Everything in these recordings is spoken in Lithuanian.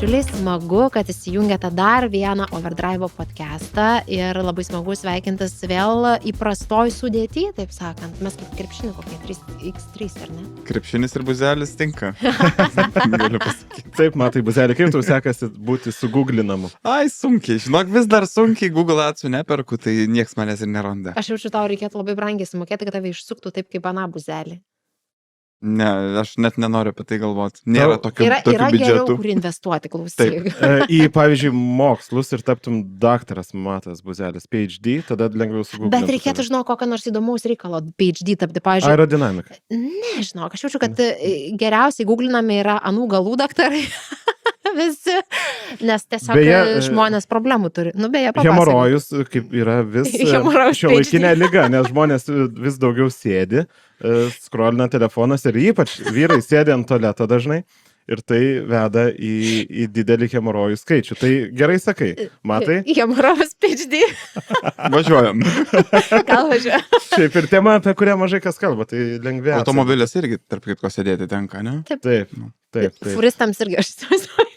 bičiuliai, smagu, kad įsijungėte dar vieną Overdrive podcastą ir labai smagu sveikintis vėl įprastoj sudėty, taip sakant. Mes kaip krepšinį kokie 3x3, ar ne? Krepšinis ir buzelis tinka. Galiu pasakyti. Taip, matai, buzelį, kaip tau sekasi būti suguglinamu? Ai, sunkiai. Žinok, vis dar sunkiai Google Adsų neperku, tai nieks manęs ir neranda. Aš jaučiu, tau reikėtų labai brangiai sumokėti, kad tave išsuktų taip kaip aną buzelį. Ne, aš net nenoriu apie tai galvoti. Nėra tokių Yra biudžetų. geriau, kur investuoti, klausyk. Į, pavyzdžiui, mokslus ir taptum daktaras Matas Buzelis, PhD, tada lengviau suguglinti. Bet reikėtų žinoti, kokią nors įdomaus reikalo PhD tapti, pavyzdžiui. Aerodinamika. Nežinau, aš jaučiu, kad geriausiai googlinami yra anų galų daktarai. Visi, nes tiesiog žmonės problemų turi. Nu, beje, papasakok. Hemorojus, kaip yra vis šiuolaikinė liga, nes žmonės vis daugiau sėdi, skrolina telefonas ir ypač vyrai sėdi ant tualeto dažnai ir tai veda į didelį hemorojų skaičių. Tai gerai sakai, Matai? Hemorojus PhD. Važiuojam. Gal važiuojam. Šiaip ir tema, apie kurią mažai kas kalba, tai lengviausia. Automobilis irgi, tarp kitko, sėdėti tenka, ne? Taip. Furistams irgi aš įsivaizduoju.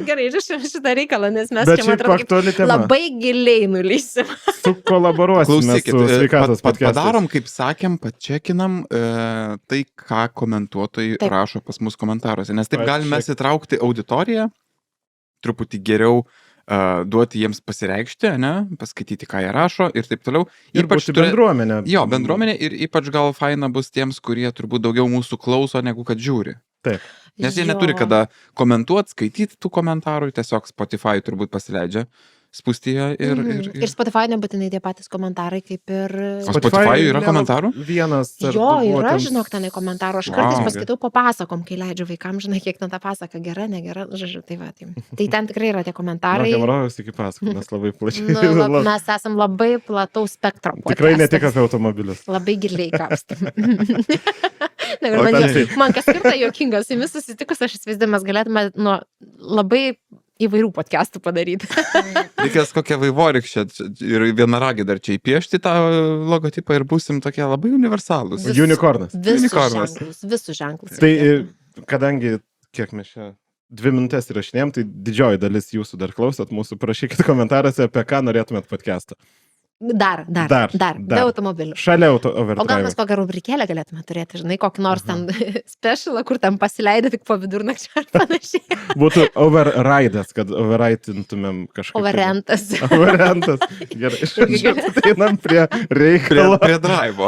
Gerai, žinau šitą reikalą, nes mes Bet čia, man atrodo, labai giliai nulysim. Sukolaboruosime su sveikatos podcastais. Padarom, kaip sakėm, pačekinam tai, ką komentuotojai rašo pas mus komentaruose. Nes taip galime mes įtraukti auditoriją, truputį geriau duoti jiems pasireikšti, ne? Paskaityti, ką jie rašo ir taip toliau. Ir būti bendruomenė. Jo, bendruomenė ir ypač gal faina bus tiems, kurie turbūt daugiau mūsų klauso, negu kad žiūri. Taip. Nes jie neturi kada komentuoti, skaityti tų komentarų, tiesiog Spotify turbūt pasileidžia spustyje ir Spotify nebūtinai tie patys komentarai kaip ir... O Spotify yra komentarų? Vienas. Jo, yra, žinok, tenai komentarų. Aš kartais paskaitau po pasakom, kai leidžiu vaikams, žinai, kiek ten ta pasaka gera, negera, žodžiu, tai va. Tai ten tikrai yra tie komentarai. Hemorojus iki pasakų, mes labai plačiai. Mes esam labai plataus spektro. Tikrai ne tik apie automobilius. Labai giliai kapstam. Man kas kartą juokingas, su jumis susitikus, aš įsivaizduoju, mes galėtume nuo labai įvairių podcastų padaryti. Reikės kokią vaivorykščią ir vienaragį dar čia įpiešti tą logotipą ir būsim tokie labai universalūs. Unicornas. Visus ženklus. Tai kadangi, kiek mes čia 2 minutės įrašinėjom, tai didžioji dalis jūsų dar klausot mūsų, parašykit komentaruose, apie ką norėtumėt podcastą. Dar, be automobilių. Šalia Overdrive. O gal mes kokią rubrikėlę galėtume turėti, žinai, kokį nors ten specialą, kur ten pasileidė tik po vidurnakčio ar panašiai. Būtų overridas, kad overritintumėm kažką. Overrentas. Overrentas. Gerai, tai einam prie reikalo. Prie drivo.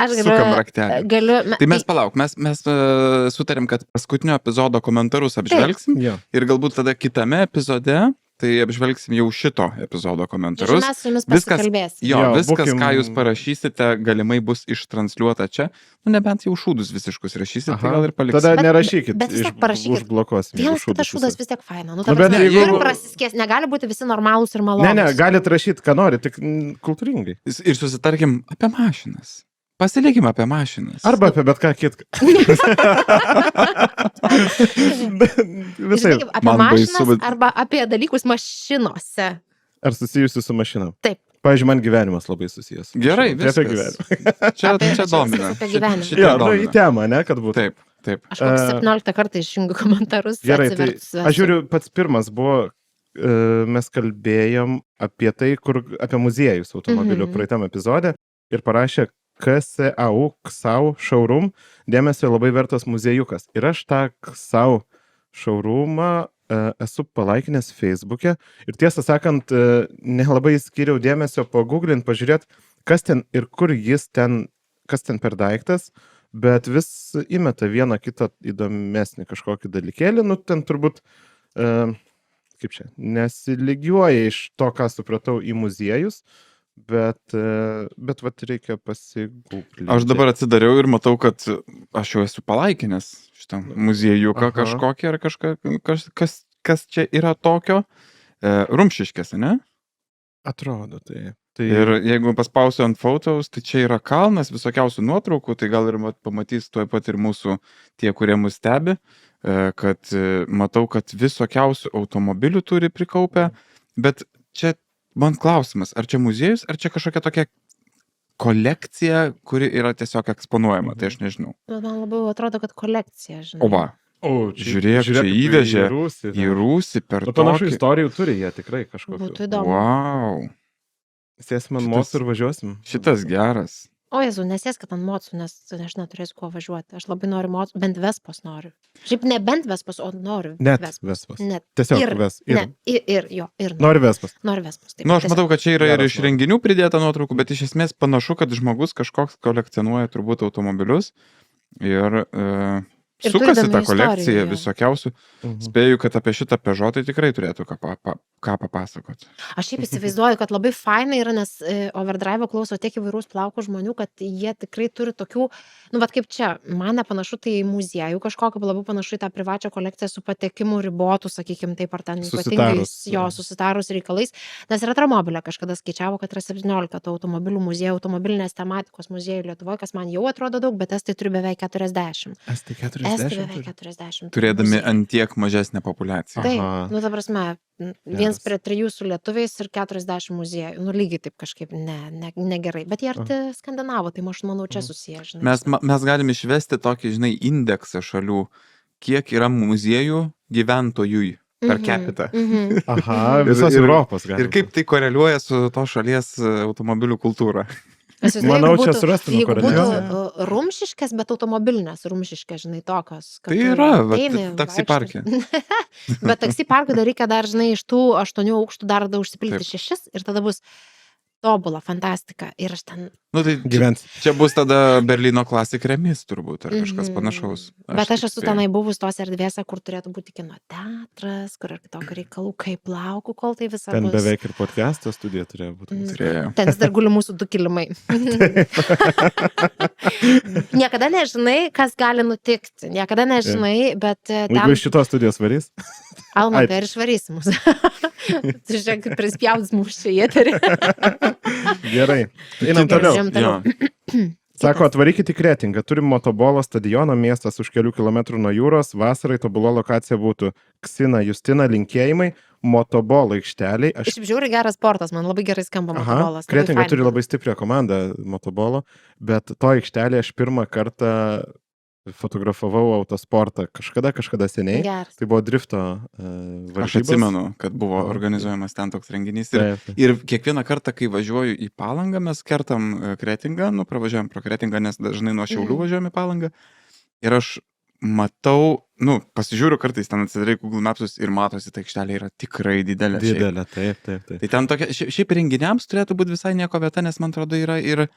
Aš Sukam raktelį. galiu... Tai mes palauk, mes sutarėm, kad paskutinio epizodo komentarus apžvelgsim ir galbūt tada kitame epizode tai apžvelgsim jau šito epizodo komentarus. Mes su jumis pasikalbėsim. Viskas, ką jūs parašysite, galimai bus ištransliuota čia. Nu, nebent jau šūdus visiškus rašysite, tai gal ir paliksim. Tada nerašykit, bet vis tiek parašykit. Užblokuosim. Vienas kitas šūdas vis tiek faina. Nu, jeigu prasiskės, negali būti visi normalūs ir malonūs. Ne, galit rašyti, ką nori, tik kultūringai. Ir susitarkim apie mašinas. Pasilikim apie mašinas. Arba apie bet ką kitką. Visai. Apie mašinas arba apie dalykus mašinose. Ar susijusi su mašinom? Taip. Pavyzdžiui, man gyvenimas labai susijęs. Gerai, viskas. Čia domina. Apie gyvenimą. Jo, į temą, ne, kad būtų. Taip. Aš kokį 17 kartą išjungiu komentarus. Gerai, tai aš žiūriu, pats pirmas buvo, mes kalbėjom apie tai, apie muziejus automobilių praeitam epizode ir parašė KSAU showroom, dėmesio labai vertas muziejukas. Ir aš tą KSAU showroomą esu palaikinęs Facebook'e ir tiesą sakant, nelabai skiriau dėmesio pagooglint, pažiūrėt, kas ten ir kur jis ten, kas ten per daiktas, bet vis įmeta vieną kitą įdomesnį kažkokį dalykėlį, nu ten turbūt, kaip čia, nesilygiuoja iš to, ką supratau į muziejus, bet vat reikia pasigūglinti. Aš dabar atsidariau ir matau, kad aš jau esu palaikinęs šitą muziejuką kažkokį ar kažką, kas čia yra tokio. Rumšiškėse, ne? Atrodo, tai. Ir jeigu paspausiu ant fotos, tai čia yra kalnas visokiausių nuotraukų, tai gal ir pamatys tuoj pat ir mūsų tie, kurie mus stebi, kad matau, kad visokiausių automobilių turi prikaupę, bet čia man klausimas, ar čia muziejus, ar čia kažkokia tokia kolekcija, kuri yra tiesiog eksponuojama, tai aš nežinau. Man labiau atrodo, kad kolekcija, žinai. O va, O, Žiūrėk, čia įvežė į Rūsį per Panašių tokį. istorijų turi jie tikrai kažkokių. Būtų įdomu. Wow. Sėsim ant Šitas- mostų ir važiuosim. Šitas geras. O Jezu, nesėskit ant mocų, nes aš neturėsiu kuo važiuoti. Aš labai noriu mocų, bent Vespos noriu. Šiaip ne bent Vespos, o noriu Net Vespos. Vespas. Net. Tiesiog Ir- ves. Ne, ir Nori Vespas. Noriu Vespos. Taip, Nu, aš tiesiog. matau, kad čia yra ir Geras iš renginių pridėta nuotraukų, bet iš esmės panašu, kad žmogus kažkoks kolekcionuoja turbūt automobilius ir Ir sukasi turi tą įdomių kolekciją istorijų, jo. visokiausių. Spėju, kad apie šitą Peugeotą tikrai turėtų ką papasakoti. Aš šiaip įsivaizduoju, kad labai faina yra, nes Overdrive klauso tiek įvairūs plauko žmonių, kad jie tikrai turi tokių, nu, bet kaip čia, man nepanašu tai į muziejų kažkokį, bet labiau panašu į tą privačią kolekciją su patekimu ribotų, sakykime, taip, ar ten ypatingais susitarus reikalais. Nes Retromobilė kažkada skaičiavo, kad yra 17 tų automobilių muziejų, automobilinės tematikos muziejų Lietuvoje, kas man jau atrodo daug, bet estai turi beveik 40. Estai Estai 40. beveik 40. Turėdami muziejų. antiek mažesnę populiaciją. Taip, Aha. nu, ta prasme, viens prie 3 su lietuviais ir 40 muziejų. Nu, lygiai taip kažkaip negerai. Bet jie arti Skandinavo, tai aš manau, čia susiję, žinai. Mes galim išvesti tokį, žinai, indeksą šalių, kiek yra muziejų gyventojui per capita. Aha, visos Ir- Europos gali. Ir kaip tai koreliuoja su to šalies automobilių kultūra. Manau, čia surasti Jeigu būtų koreliaciją. rumšiškės, bet automobilinės rumšiškės, žinai, tokios. kad Tai tu yra, vat, eini, taksi vaikštai. parke. Bet taksi parkui dar reikia dar, žinai, iš tų 8 aukštų dar užsipilti Taip. 6 ir tada bus tobula, fantastika. Ir aš ten... Nu, tai čia, Gyventi. čia bus tada Berlyno Classic Remis turbūt, ar kažkas Mhm. panašaus. Bet aš taip esu spėju. tenai buvus tos erdvėse, kur turėtų būti kino teatras, kur ir kitokių reikalų, kaip lauku, kol tai visą Ten bus. beveik ir podcast'o studija turėjo būti. Turėjo. Ten vis dar guli mūsų 2 kilimai. Niekada nežinai, kas gali nutikti. Niekada nežinai, bet Jeigu ten iš šitos studijos varys. Alma Ai. per išvarys mus. Tu žiūrėk, kaip prispjaudus mūsų čia į eterį. Gerai. Einam toliau. Einam toliau. Jo. Sako, atvarykit į Kretingą. Turim motobolo stadioną, miestas už kelių kilometrų nuo jūros. Vasarai tobula lokacija būtų Ksina Justina, linkėjimai, motobolo aikšteliai. Aš... Iš žiūri geras sportas, man labai gerai skamba Aha, motobolas. Kretinga turi labai stiprią komandą motobolo, bet to aikštelėje aš pirmą kartą fotografavau autosportą kažkada seniai. Geras. Tai buvo drifto Aš varžybos. atsimenu, kad buvo Aha. organizuojamas ten toks renginys. Ir, Taip. ir kiekvieną kartą, kai važiuoju į Palangą, mes kertam Kretingą, nu, pravažiuojam pro Kretingą, nes dažnai nuo Šiaulių važiuojam į Palangą. Ir aš matau, nu, pasižiūriu kartais ten atsidarai Google Mapsus ir matosi, ta aikštelė yra tikrai didelė. šiaip. Didelė, taip. Tai ten tokia, šiaip renginiams turėtų būti visai nieko vieta, nes man atrodo yra ir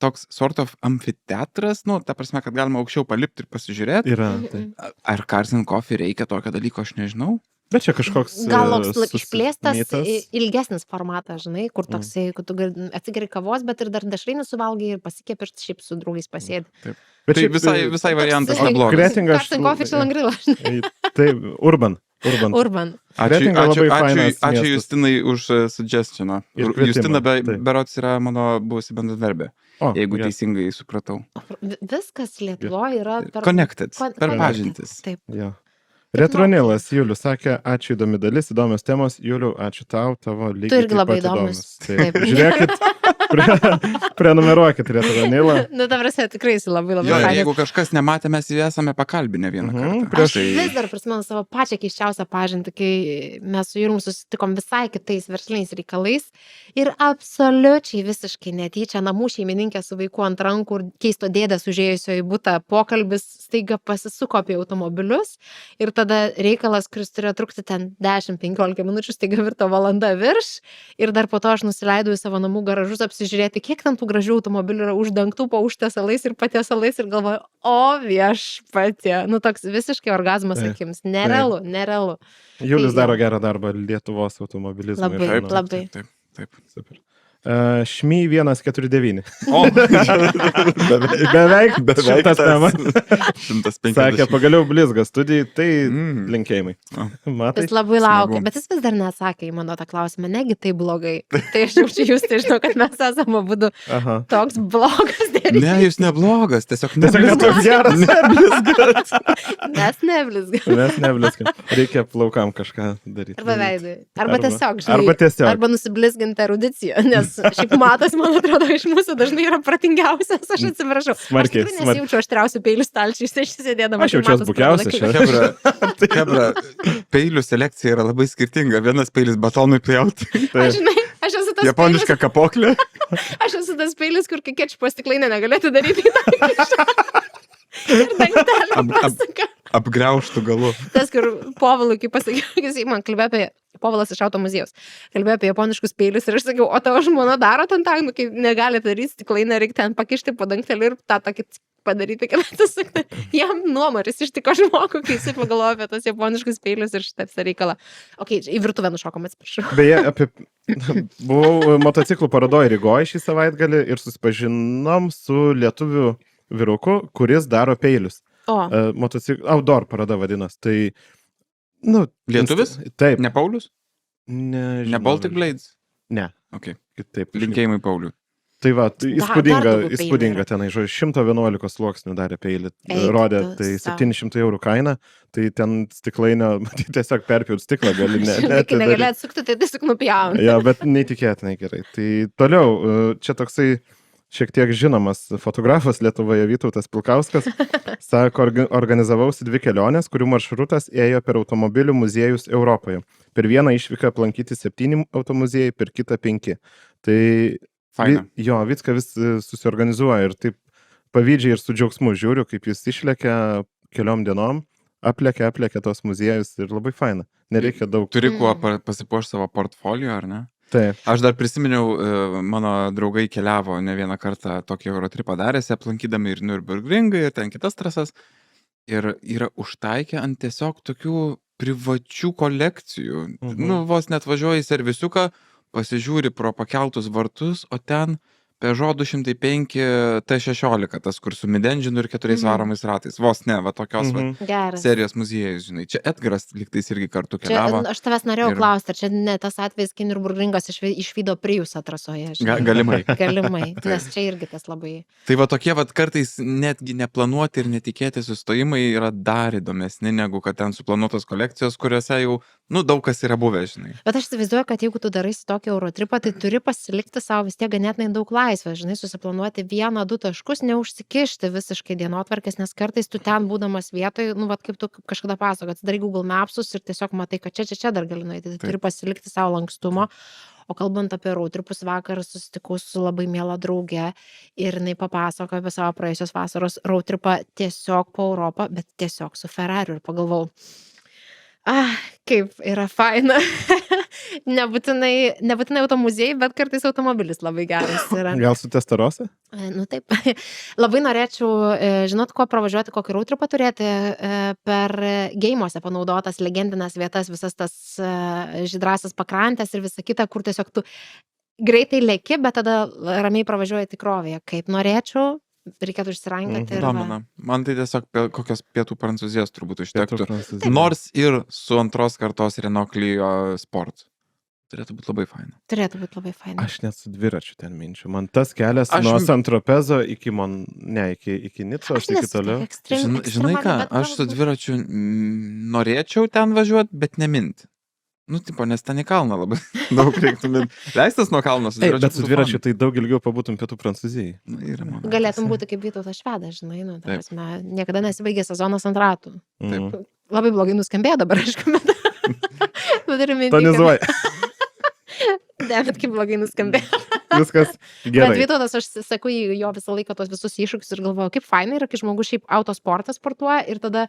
toks sort of amfiteatras, nu, ta prasme, kad galima aukščiau palipti ir pasižiūrėti. Yra. Taip. Ar Cars and Coffee reikia tokio dalyko, aš nežinau. Bet čia kažkoks Gal toks išplėstas, mitas. ilgesnis formatas, žinai, kur toksai, kad tu atsigeri kavos, bet ir dar dešrainį suvalgai ir pasikėpi ir šiaip su draugais pasėdi. Bet Tai šiaip, visai variantas Toks, neblogas. Kretinga aš... Karsten Coffee Šilangrilą. Taip, Urban. Urban. Kretinga labai fainas ačiū miestas. Justinai už suggestioną. Ir kvietimą, Justina taip. berots yra mano buvusi bendradarbė, O, jeigu gerai. teisingai supratau. Viskas Lietuvoje yra per... Connected, per Connected. pažintis. Taip. Jo. Retronilas, Julius sakė, ačiū įdomi dalis, įdomios temos. Juliu, ačiū tau, tavo lygiai. Tu irgi taip labai pat įdomus. Taip. Taip. Žiūrėkit, prenumeruokit Retronilą. Nu, ta prasme, tikrai esi labai Jo, fainas. jeigu kažkas nematė, mes jį esame pakalbinę vieną Mhm, kartą. Aš vis dar prisimenu savo pačią keiščiausią pažintį, kai mes su Jurum susitikom visai kitais versliniais reikalais ir absoliučiai visiškai netyčia namų šeimininkė su vaiku ant rankų ir keisto dėdės užėjusio į butą pokalbis staiga pasisuko apie automobilius ir tada reikalas, kuris turėjo trukti ten 10-15 minučių, staiga virto valanda virš ir dar po to aš nusileidau į savo namų garažus apsižiūrėti, kiek ten tų gražių automobilių yra uždengtų po užtiesalais ir patiesalais ir galvoju, o viešpatie, nu toks visiškai orgazmas Taip. akims, nerealu, nerealu. Julius Tai daro jo. gerą darbą Lietuvos automobilizmui. Labai, aš manau. labai. Taip. Super. Šmy 149. O, Beveik šitas temas. 150. Sakė, pagaliau blizga studijai, tai Mm. linkėjimai. O. Matai? Jis labai smagu. laukia, bet jis vis dar neatsakė į mano tą klausimą, negi tai blogai. Tai aš jaučiu jūs, tai žinau, kad mes esame būdu Aha. toks blogas dėrys. Ne, jūs neblogas, tiesiog Tiesiog netoks geras. Mes neblizgam. Mes neblizgam. Reikia plaukam kažką daryti. Arba veidui. Arba tiesiog, žinai. Arba tiesiog. Arba nusiblizginti erudiciją, nes kuris šiaip matas, man atrodo, iš mūsų dažnai yra protingiausias, aš atsiprašau. Smarkiai, Aš tikrai nesijaučiu aštriausių peilių stalčiais, tai išsėdėdama. Aš jaučiuos bukiausias čia. Hebra, peilių selekcija yra labai skirtinga. Vienas peilis batonui pjauti. Aš, žinai, aš esu tas Japoniška kapoklė. Aš esu tas peilis, kur kai kečupo stiklainę negalėtų daryti į tą kišą. Ir dangtelę pasuka. Apgraužtų galu. Tas, kur Povilui, kai pasakiau, jis man kalbėjo apie, Povilas iš auto muziejaus, kalbėjo apie japoniškus peilius ir aš sakiau, o tavo žmona daro ten tą, kai negali daryti stiklainą, reikia ten pakišti po dangtelį ir tą tokį padaryti, kad atsisukti. Jam nuomaris ištiko žmogų, kai jis pagalvojo apie tos japoniškus peilius ir šitą visą reikalą. Ok, į virtuvę nušokom, atsiprašau. Beje, buvau motociklų parodoje Rygoje šį savaitgalį ir susipažinom su lietuviu vyruku, kuris daro peilius. Outdoor paroda vadinas. Tai, Lietuvis? Taip. Ne Paulius? Ne Baltic Blades? Ne. Okay. Taip. Linkėjimai Pauliui. Tai va, dar įspūdinga tenai, žodžiu, 111 sluoksnių darė peilį, rodė, tai 700 eurų kaina, tai ten stiklainio, tiesiog perpjaut stiklą gali, Kai negali atsukti, tai tiesiog nupjauni. Ja, bet neįtikėtinai gerai. Tai toliau, čia toksai šiek tiek žinomas fotografas Lietuvoje Vytautas Pilkauskas, sako, organizavausi 2 kelionės, kurių maršrutas ėjo per automobilių muziejus Europoje. Per vieną išvyką aplankyti 7 automuziejai, per kitą 5. Tai Vicka vis susiorganizuoja ir taip pavydžiai ir su džiaugsmu žiūriu, kaip jis išlekia keliom dienom, aplekia tos muziejus ir labai faina. Nereikia daug. Turi kuo pasipuošti savo portfolio, ar ne? Taip. Aš dar prisiminiau, mano draugai keliavo ne vieną kartą tokį Eurotripą darėsi, aplankydami ir Nürburgringą, ir ten kitas trasas. Ir yra užtaikę ant tiesiog tokių privačių kolekcijų. Vos net važiuoji į servisiuką, pasižiūri pro pakeltus vartus, o ten Peugeot 205 T16, tas kur su mid-engine ir 4 varomais ratais. Vos ne, va tokios serijos muziejus, žinai. Čia Edgaras lygtais irgi kartu keliavo. Aš tavęs norėjau klausti, ar čia ne tas atvejis, kai Nürburgringas išvydo Priusą trasoje. Galimai. Galimai, nes čia irgi tas labai. Tai va tokie va kartais netgi neplanuoti ir netikėti sustojimai yra dar įdomesni, negu kad ten suplanuotos kolekcijos, kuriuose jau, daug kas yra buvę, žinai. Bet aš įsivaizduoju, kad jeigu tu daraisi tokį Eurotripą, tai turi pasilikti savo vis tiek ganėtinai daug laisvės, žinai, susiplanuoti 1-2 taškus, neužsikišti visiškai dienotvarkės, nes kartais tu ten būdamas vietoj, kaip tu kažkada pasakot, atsidarai Google Mapsus ir tiesiog matai, kad čia dar gali nueiti, tai turi pasilikti savo lankstumo. O kalbant apie Eurotripus, vakar susitikau su labai miela drauge ir jinai papasakojo apie savo praėjusios vasaros Eurotripą tiesiog po Europą, bet tiesiog su Ferrariu ir pagalvojau, kaip yra faina. Nebūtinai automuziejai, bet kartais automobilis labai geras yra. Gal su Testarossa? Taip. Labai norėčiau, žinot, ko pravažiuoti, kokį Eurotripą turėti per geimuose panaudotas legendinės vietas, visas tas žydrasias pakrantės ir visa kita, kur tiesiog tu greitai leki, bet tada ramiai pravažiuoji tikrovėje. Kaip norėčiau, reikėtų išsirankyti. Man tai tiesiog kokios pietų Prancūzijos turbūt užtektų. Nors ir su antros kartos Renault Clio Sport. Turėtų būti labai faina. Aš net su dviračiu ten minčiu. Man tas kelias nuo Saint-Tropezo iki Nicos, iki toliau. Žinai ką, aš su dviračiu norėčiau ten važiuoti, bet neminti. Nes ten į kalną labai daug reiktų leistas nuo kalno su dviračiu. Bet su dviračiu tai daug ilgiau pabūtum pietų Prancūzijai. Galėtum būti kaip Vytautas Švedas, žinai, niekada nesibaigė sezonas ant ratų. Labai blogai nuskambėjo dabar, aišku, bet tonizuoja. Bet kaip blogai nuskambėjo. Viskas gerai. Bet Vytautas, aš sakau jo visą laiką tos visus iššūkius ir galvoju, kaip fainai yra, kai žmogus šiaip autosportą sportuoja ir tada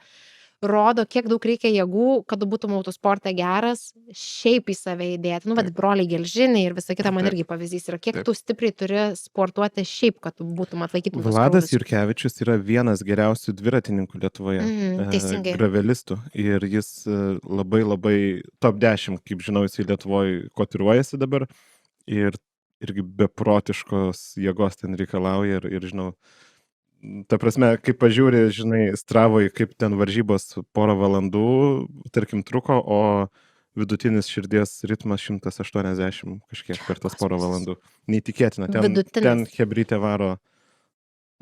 rodo, kiek daug reikia jėgų, kad būtum autosporte geras, šiaip į save įdėti. Broliai Gelžiniai ir visa kita man irgi pavyzdys yra, kiek tu stipriai turi sportuoti šiaip, kad tu būtum atlaikytum. Vladas Jurkevičius yra vienas geriausių dviratininkų Lietuvoje. Teisingai. Gravelistų. Ir jis labai top 10, kaip žinau, jis Lietuvoje kotiruojasi dabar. Ir irgi beprotiškos jėgos ten reikalauja ir žinau, ta prasme, kaip pažiūri, žinai, Stravoj, kaip ten varžybos porą valandų, tarkim, truko, o vidutinis širdies ritmas 180 kažkiek per tas porą valandų. Neįtikėtina, ten hebrytė varo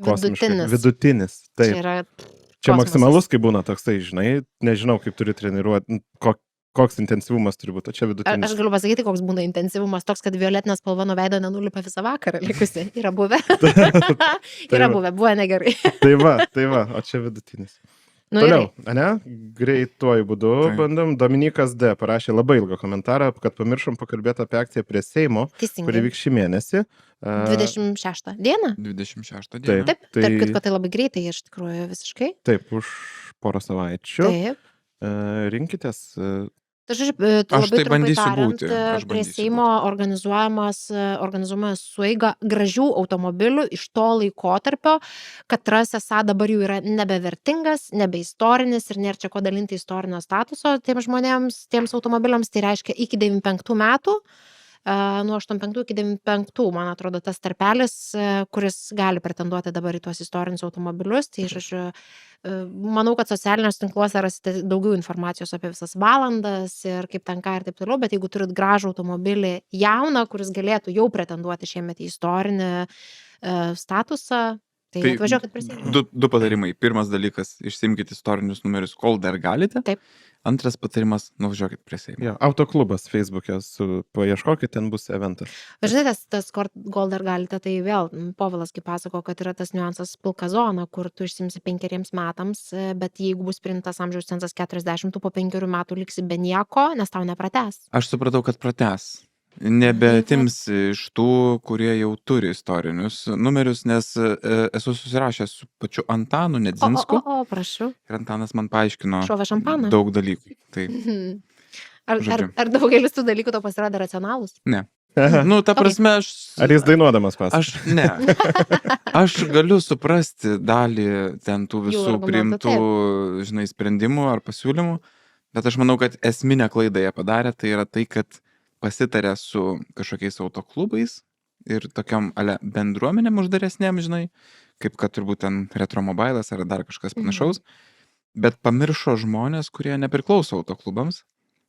kosmiškai. Vidutinis. Taip. Čia maksimalus, kai būna toksai, žinai, nežinau, kaip turi treniruoti, koks intensyvumas turi būti, o čia Aš vidutinis. galiu pasakyti, koks būna intensyvumas, toks, kad violetinė spalva nuo veido nenulipa visą vakarą likusi. Yra buvę. Yra va. buvę, buvo negerai. Tai va, o čia vidutinis. Nu, Toliau, gerai. ane? Greituoju būdu Taip. bandom. Dominikas D. parašė labai ilgą komentarą, kad pamiršom pakalbėti apie akciją prie Seimo, kuri Teisingai. vyks šį mėnesį. 26 dieną? 26 Taip. dieną. Taip, tarp kitko tai labai greitai, iš tikrųjų, visiškai. Taip, už porą savaičių. Taip. Rinkitės. Tai žodžiu, Aš labai tai trumpai bandysiu tariant, būti, aš prie bandysiu Seimo organizuojama sueiga gražių automobilių iš to laikotarpio, kad tras esą dabar jau yra nebevertingas, nebeistorinis ir nėra čia ko dalinti istorinio statuso tiems žmonėms, tiems automobiliams, tai reiškia iki 95 metų. Nuo 85 iki 95, man atrodo, tas tarpelis, kuris gali pretenduoti dabar į tuos istorinius automobilius. Tai, žodžiu, manau, kad socialiniuose tinkluose rasite daugiau informacijos apie visas valandas ir kaip ten ką ir taip toliau, bet jeigu turit gražų automobilį jauną, kuris galėtų jau pretenduoti šiemet į istorinį statusą, tai atvažiuokit prie Seimo. Du patarimai. Pirmas dalykas, išsimkite istorinius numerius, kol dar galite. Taip. Antras patarimas, nuvažiuokit prie Seimo. Jo, autoklubas Facebook'e, paieškokit, ten bus eventas. Žinai, tas kol dar galite, tai vėl Povilas kaip pasako, kad yra tas niuansas pilka zona, kur tu išsimsi 5 metams, bet jeigu bus priimtas amžiaus cenzas 40, tu po 5 metų liksi be nieko, nes tau nepratęs. Aš supratau, kad pratęs. Nebetims iš tų, kurie jau turi istorinius numerius, nes esu susirašęs su pačiu Antanu Nedzinsku. O, prašau. Ir Antanas man paaiškino Šovė šampaną. daug dalykų. Tai, žodžiu. Ar daugelis tų dalykų to pasirodė racionalūs? ne. Nu, ta prasme, aš... Ar jis dainuodamas pasakė? Ne. Aš galiu suprasti dalį ten tų Jų visų argumentų, priimtų, žinai, sprendimų ar pasiūlymų, bet aš manau, kad esminę klaidą jie padarė, tai yra tai, kad pasitarė su kažkokiais autoklubais ir tokiam ale bendruomenėm uždaresnėm, žinai, kaip kad turbūt ten Retromobilas ar dar kažkas panašaus, bet pamiršo žmonės, kurie nepriklauso autoklubams,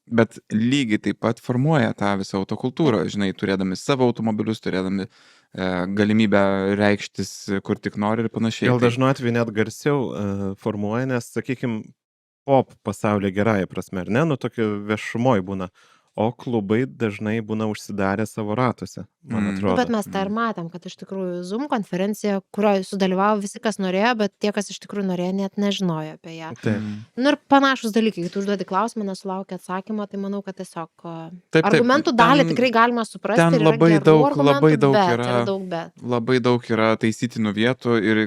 bet lygiai taip pat formuoja tą visą autokultūrą, žinai, turėdami savo automobilius, turėdami galimybę reikštis, kur tik nori ir panašiai. Gal dažnu atveju net garsiau formuoja, nes, sakykime, pop pasaulyje gerąją prasme, ar ne, nu tokio viešumoj būna. O klubai dažnai būna užsidarę savo ratuose, man atrodo. Bet mes tą ir matėm, kad iš tikrųjų Zoom konferencija, kurioje sudalyvavo visi, kas norėjo, bet tie, kas iš tikrųjų norėjo, net nežinojo apie ją. Taip. Nu ir panašus dalykai, kai tu užduodi klausimą, nesulaukia atsakymą, tai manau, kad tiesiog Taip, argumentų dalį tikrai galima suprasti. ten ir yra labai gerų daug- argumentų, labai daug bet yra- yra daug bet. Labai daug yra taisytinų vietų ir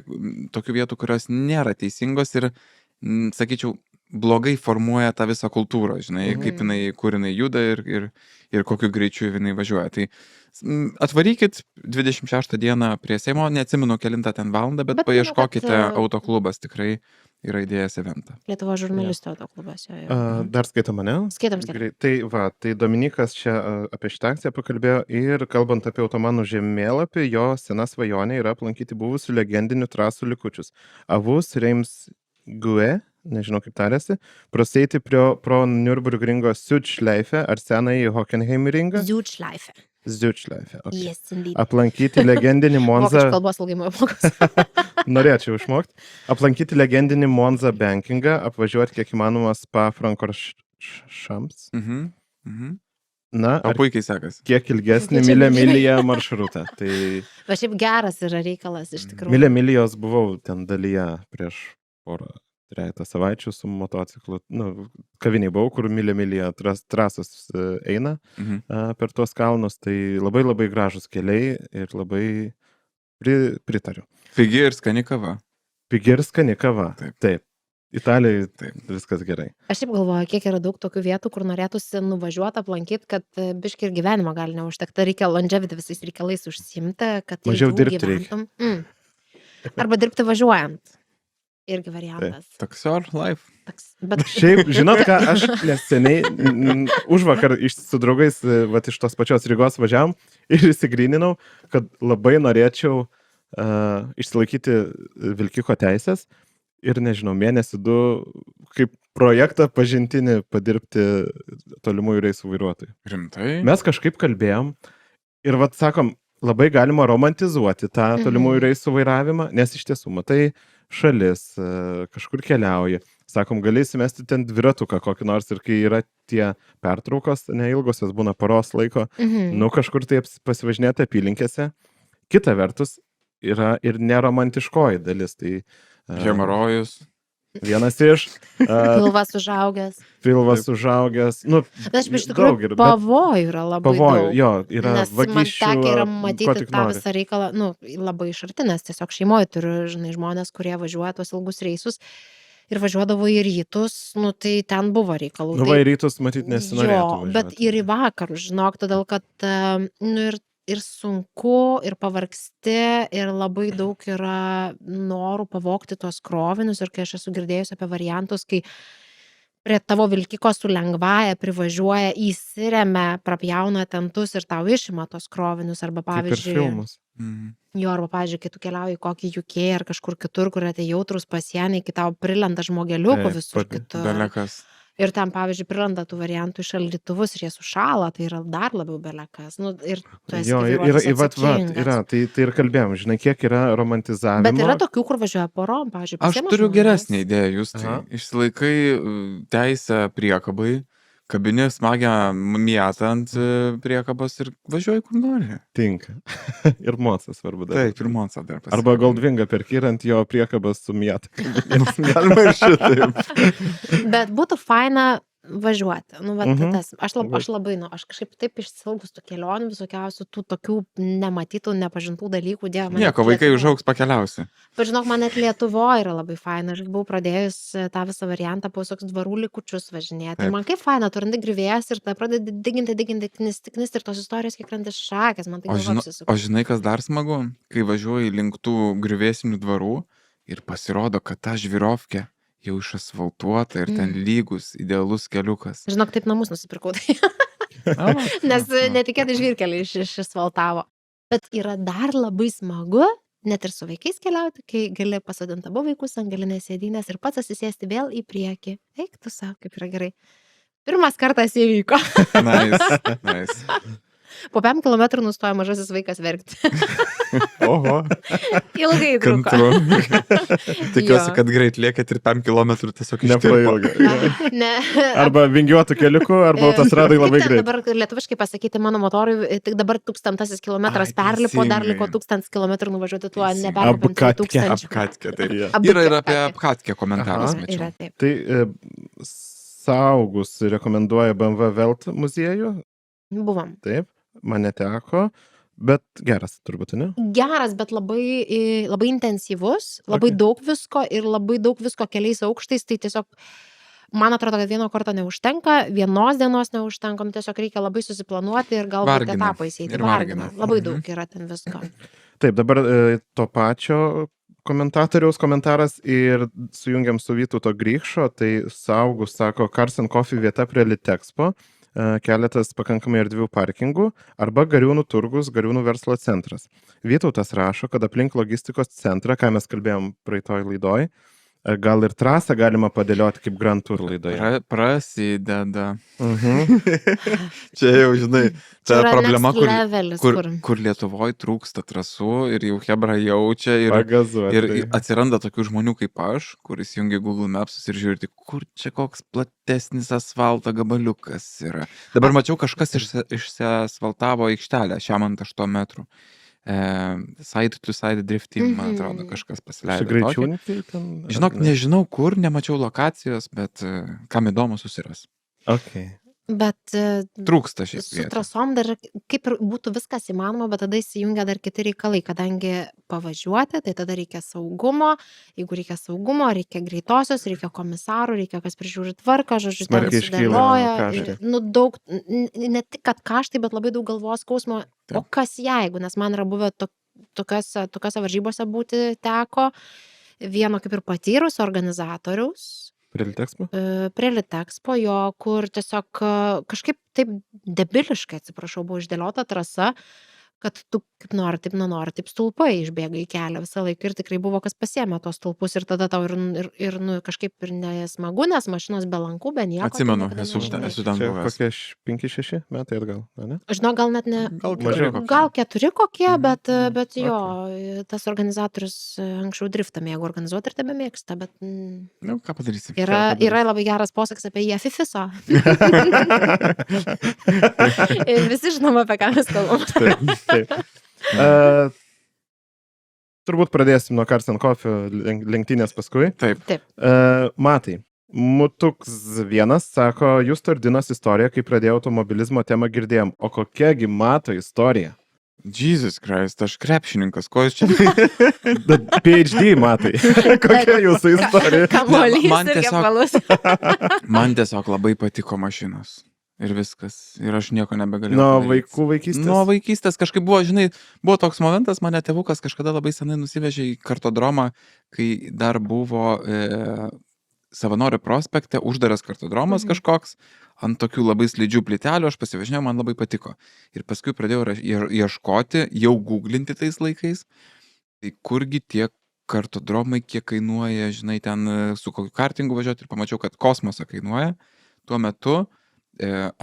tokių vietų, kurios nėra teisingos ir, sakyčiau, blogai formuoja tą visą kultūrą, žinai, kaip jinai, kur jinai juda ir kokiu greičiu jinai važiuoja. Tai atvarykit 26 dieną prie Seimo, neatsimenu kelintą ten valandą, bet Bet manau, paieškokite kad, autoklubas, tikrai yra įdėjęs eventą. Lietuvo žurnalistų autoklubas jo. Dar skaito mane? Skaitom. Tai Dominikas čia apie šitą akciją pakalbėjo ir kalbant apie Otomanų žemėlapį, jo sena svajonė yra aplankyti buvusių legendinių trasų likučius. Avus, Reims, Gue, nežinau kaip tarėsi, praseiti pro Nürburgringo Südschleife ar senąjį Hockenheim ringą. Zūčleife. Südschleife. Okay. Yes, indeed. Aplankyti legendinį Monza. Vokiečių kalbos ilgai mokos. Norėčiau išmokti. Aplankyti legendinį Monza Bankingą, apvažiuoti kiek įmanoma Spa Frankoršams. Na, O puikiai sekasi. kiek ilgesnį Čia Milė nežinai. Milija maršrutą. Tai Bet šiaip geras yra reikalas iš tikrųjų. Milė Milijos buvau ten dalyje prieš porą, trejata savaičių su motociklu. Nu, kaviniai buvau, kur Milė Milija trasos eina per tuos kalnus. Tai labai labai gražus keliai ir labai pritariu. Pigi ir skani kava. Pigi ir skani kava. Taip. Italijai Taip. viskas gerai. Aš šiaip galvoju, kiek yra daug tokių vietų, kur norėtųsi nuvažiuoti, aplankyti, kad biški ir gyvenimo gali neužtekti. Reikia longevity visais reikalais užsiimti, kad Mažiau ilgiau dirbti reikia. gyventum. Arba dirbti važiuojant. Irgi variantas. Taxior life. Bet Šiaip, žinot ką, aš neseniai už vakar su draugais iš tos pačios Rygos važiavam ir įsigryninau, kad labai norėčiau išsilaikyti vilkiko teisės ir, nežinau, mėnesį 2 kaip projektą pažintinį padirbti tolimųjų reisų vairuotojų. Rimtai? Mes kažkaip kalbėjom ir sakom, labai galima romantizuoti tą tolimųjų reisų vairavimą, nes iš tiesų, matai, šalis, kažkur keliauji. Sakom, gali įsimesti ten dviratuką kokį nors ir kai yra tie pertraukos, neilgosios būna paros laiko, nu kažkur tai pasivažinėti apylinkėse. Kita vertus yra ir neromantiškoji dalis. Tai Hemorojus. vienas iš Pilvas užaugęs. pilvas užaugęs. Nu, Bet aš iš daug tikrųjų yra, bet pavojų yra labai pavojų, daug. jo, yra Nes man vagysčių, tekę yra ko matyti tik tą nori. visą reikalą, nu, labai iš arti, nes tiesiog šeimoje turiu, žinai, žmonės, kurie važiuoja tuos ilgus reisus ir važiuodavo į rytus, nu, tai ten buvo reikalų. Nu, Tai va, į rytus matyti nesinorėtų. jo, bet ir į vakarus, žinok, todėl kad, nu, ir sunku, ir pavargsti, ir labai daug yra norų pavogti tuos krovinius, ir kai aš esu girdėjusi apie variantus, kai prie tavo vilkiko su lengvąja privažiuoja, įsiremia, prapjauna tentus ir tau išima tos krovinius, arba Kaip ir pavyzdžiui, filmus. jo, arba pavyzdžiui, kai tu keliauji į kokį UK ar kažkur kitur, kur yra tie jautrus pasieniai, kai tau prilenda žmogeliukų Taip, visur kitur. Belekas. Ir ten, pavyzdžiui, prilenda tų variantų į šaldytuvus ir jie sušala, tai yra dar labiau belekas. Nu, ir tu esi Jo, kaip yra, vairuotojas vat, atsakingas. yra, tai ir kalbėjom, žinai, kiek yra romantizavimo. Bet yra tokių, kur važiuoja porom, pavyzdžiui, Aš pasiima turiu žmones. geresnę idėją, jūs tai Aha. išsilaikai teisę priekabai, kabini smagią mietą ant priekabos ir važiuoji kur nori. Tinka. Ir mocas svarbu dar. Taip, ir Monza dar pasikabini. Arba Goldwingą perki ir ant jo priekabas sumieta. Galima ir šitaip. Bet būtų faina važiuoti. Nu, bet tas, aš Labai. labai, nu, aš kažkaip taip išsilgus tų kelionių, visokiausių tų tokių nematytų, nepažintų dalykų. Dieve, man Nieko, net vaikai Lietuvoj- užaugs pakeliausi. Bet žinok, man net Lietuvoje yra labai faina. Aš buvau pradėjus tą visą variantą po visokius dvarų likučius važinėti. Taip. Ir man kaip faina, tu randi grįvėjas ir tada pradedi diginti, knisti ir tos istorijos kiek randi šakės. Man tai O, galva apsisuka. o žinai, kas dar smagu? Kai važiuoji link tų griuvėsinių dvarų ir pasirodo, kad ta žvirovkė jau išasfaltuota ir ten lygus, idealus keliukas. Žinok, taip namus nusipirkau. Nes netikėtai žvyrkeliai išasfaltavo. Bet yra dar labai smagu, net ir su vaikais keliauti, kai gali pasodinti abu vaikus ant galinės sėdynės ir pats atsisėsti vėl į priekį. Eik tu savo, kaip yra gerai. Pirmas kartas įvyko. Nice. Po 5 kilometrų nustojo mažasis vaikas verkti. Oho. Ilgai truko. Kantru. Tikiuosi, Jo. kad greit liekėt ir 5 km tiesiog Neprailga. Ne. Arba vingiuotų keliukų, arba autostradai labai Kaip ten greit. dabar lietuviškai pasakyti, mano motorui tik dabar 1000 kilometras Ai, perlipo, dar teisingai. liko 1000 kilometrų nuvažiuoti tuo Teisingai. neperlipant Apkatkę. 1000. Apkatkę, taip. Jo. Yra ir apie apkatkę komentaras, Aha. mačiau. Yra taip. Tai saugus rekomenduoja BMW Welt muziejų. Buvom. Taip, man neteko. Bet geras turbūt, ne? Geras, bet labai, labai intensyvus, labai Okay. daug visko ir labai daug visko keliais aukštais, tai tiesiog man atrodo, kad vieno karto neužtenka, vienos dienos neužtenka, tiesiog reikia labai susiplanuoti ir galbūt Vargina. etapais eiti. Ir vargina. Labai Mhm. daug yra ten visko. Taip, dabar to pačio komentatoriaus komentaras ir sujungiam su Vytauto Grįkšo, tai saugus sako Carson Coffee vieta prie Litexpo, keletas pakankamai erdvių parkingų arba Gariūnų turgus, Gariūnų verslo centras. Vytautas rašo, kad aplink logistikos centrą, ką mes kalbėjom praeitoj laidoj, gal ir trasą galima padėlioti kaip Grand Tour laidoje. Prasideda. Mhm. Čia jau, žinai, Čia ta yra problema, next levelis, kur Lietuvoje trūksta trasų ir jau Hebra jaučia ir Pagazuoti. atsiranda tokių žmonių kaip aš, kuris jungia Google Maps ir žiūri, tai kur čia koks platesnis asfalto gabaliukas yra. Dabar mačiau, kažkas išsiasfaltavo aikštelę šiam ant 8 metrų. Side to side drifting, man atrodo, kažkas Su pasileido. tokį. greičiūnikai ten? Žinok, nežinau kur, nemačiau lokacijos, bet kam įdomu susiras. Okay. Bet Trūksta šiais su vietos. trasom dar kaip ir būtų viskas įmanoma, bet tada įsijungia dar kiti reikalai, kadangi pavažiuoti, tai tada reikia saugumo, jeigu reikia saugumo, reikia greitosios, reikia komisarų, reikia kas prižiūri tvarką, žodžiu, ten Smarkiai iškyla sudėlioja, kaštai. nu daug, ne tik kad kaštai, bet labai daug galvos skausmo, o Taip. kas jeigu, nes man yra buvę tokiose varžybose būti teko, vieno kaip ir patyrusio organizatoriaus, Prie Litexpo? prie Litexpo, jo, kur tiesiog kažkaip taip debiliškai, atsiprašau, buvo išdėliota trasa, kad tu kaip nori, taip nenori, taip stulpai išbėga į kelią visą laiką ir tikrai buvo kas pasiėmė tos stulpus ir tada tau ir nu, kažkaip ir nesmagu, nes mašinos be lankų, be nieko. tai Atsimenu, niekada esu nevažiuoji. ten Čia buvęs. kokie 5-6 metai atgal, ne? Žinau, gal net ne. Gal Mažiau. keturi kokie. Gal 4 kokie, Mhm. bet jo, tas organizatorius anksčiau driftą mėgo organizuoti ir tebe mėgsta, bet Nu, ką padarysi? yra labai geras posakis apie jį afifiso. Ir visi žinom, apie ką mes kalbam. Taip. Turbūt pradėsim nuo Cars and Coffee lenktynės paskui. Taip. Matai, Mutuks vienas sako, jūs Tordinos istoriją, kai pradėjau automobilizmo temą girdėjom. O kokiagi Mato istorija? Jesus Christ, aš krepšininkas, ko jūs čia? PhD Matai. Kokia jūsų istorija? Kamuolys Man ir tiesiog- kepalus. Man tiesiog labai patiko mašinos. Ir viskas. Ir aš nieko nebegalėjau. Nuo padaryt. vaikų vaikystės? Nuo vaikystės kažkaip buvo, žinai, buvo toks momentas, mane tėvukas kažkada labai senai nusivežė į kartodromą, kai dar buvo Savanorių prospekte uždaras kartodromas kažkoks, ant tokių labai slidžių plytelių, aš pasivažinėjau, man labai patiko. Ir paskui pradėjau ieškoti, jau googlinti tais laikais, tai kurgi tie kartodromai, kiek kainuoja, žinai, ten su kokiu kartingu važiuoti ir pamačiau, kad kosmosą kainuoja. Tuo metu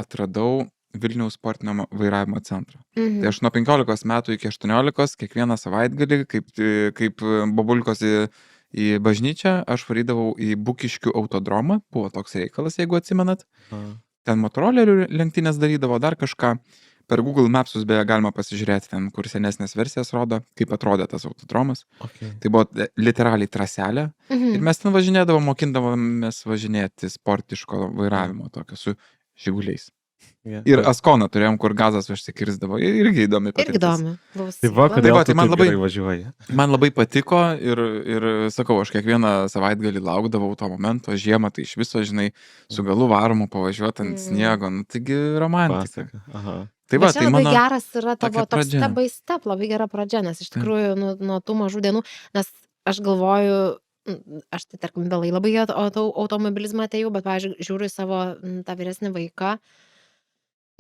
atradau Vilniaus sportinio vairavimo centrą. Tai aš nuo 15 metų iki 18 kiekvieną savaitgalį, kaip babulkos į bažnyčią, aš varydavau į Bukiškių autodromą, buvo toks reikalas, jeigu atsimenat. Ten motorolerių lenktynės darydavo, dar kažką. Per Google Mapsus beje galima pasižiūrėti ten, kur senesnės versijas rodo, kaip atrodė tas autodromas. Okay. Tai buvo literaliai traselė. Ir mes ten važinėdavom, mokindavomės važinėti sportiško vairavimo tokio su žiguliais. Yeah. Ir Askoną turėjom, kur gazas užsikirsdavo. Irgi įdomi Irgi patirtis. įdomi. Tai va, kodėl tai tu man taip labai- gerai važiuoji? Man labai patiko ir sakau, aš kiekvieną savaitgalį laukdavau to momento, žiemą tai iš viso, žinai, su galu varomu pavažiuoti ant sniego, nu, taigi romantika. Pasaka. Aha. Tai va, Bet čia tai labai mano... geras yra tavo tokia toks pradžia. step by step, labai gera pradžia, nes iš Taip. tikrųjų nuo tų mažų dienų, nes aš galvoju, aš tai tarkim vėlai labai į automobilizmą atėjau, bet, pavyzdžiui, žiūriu į savo tą vyresnį vaiką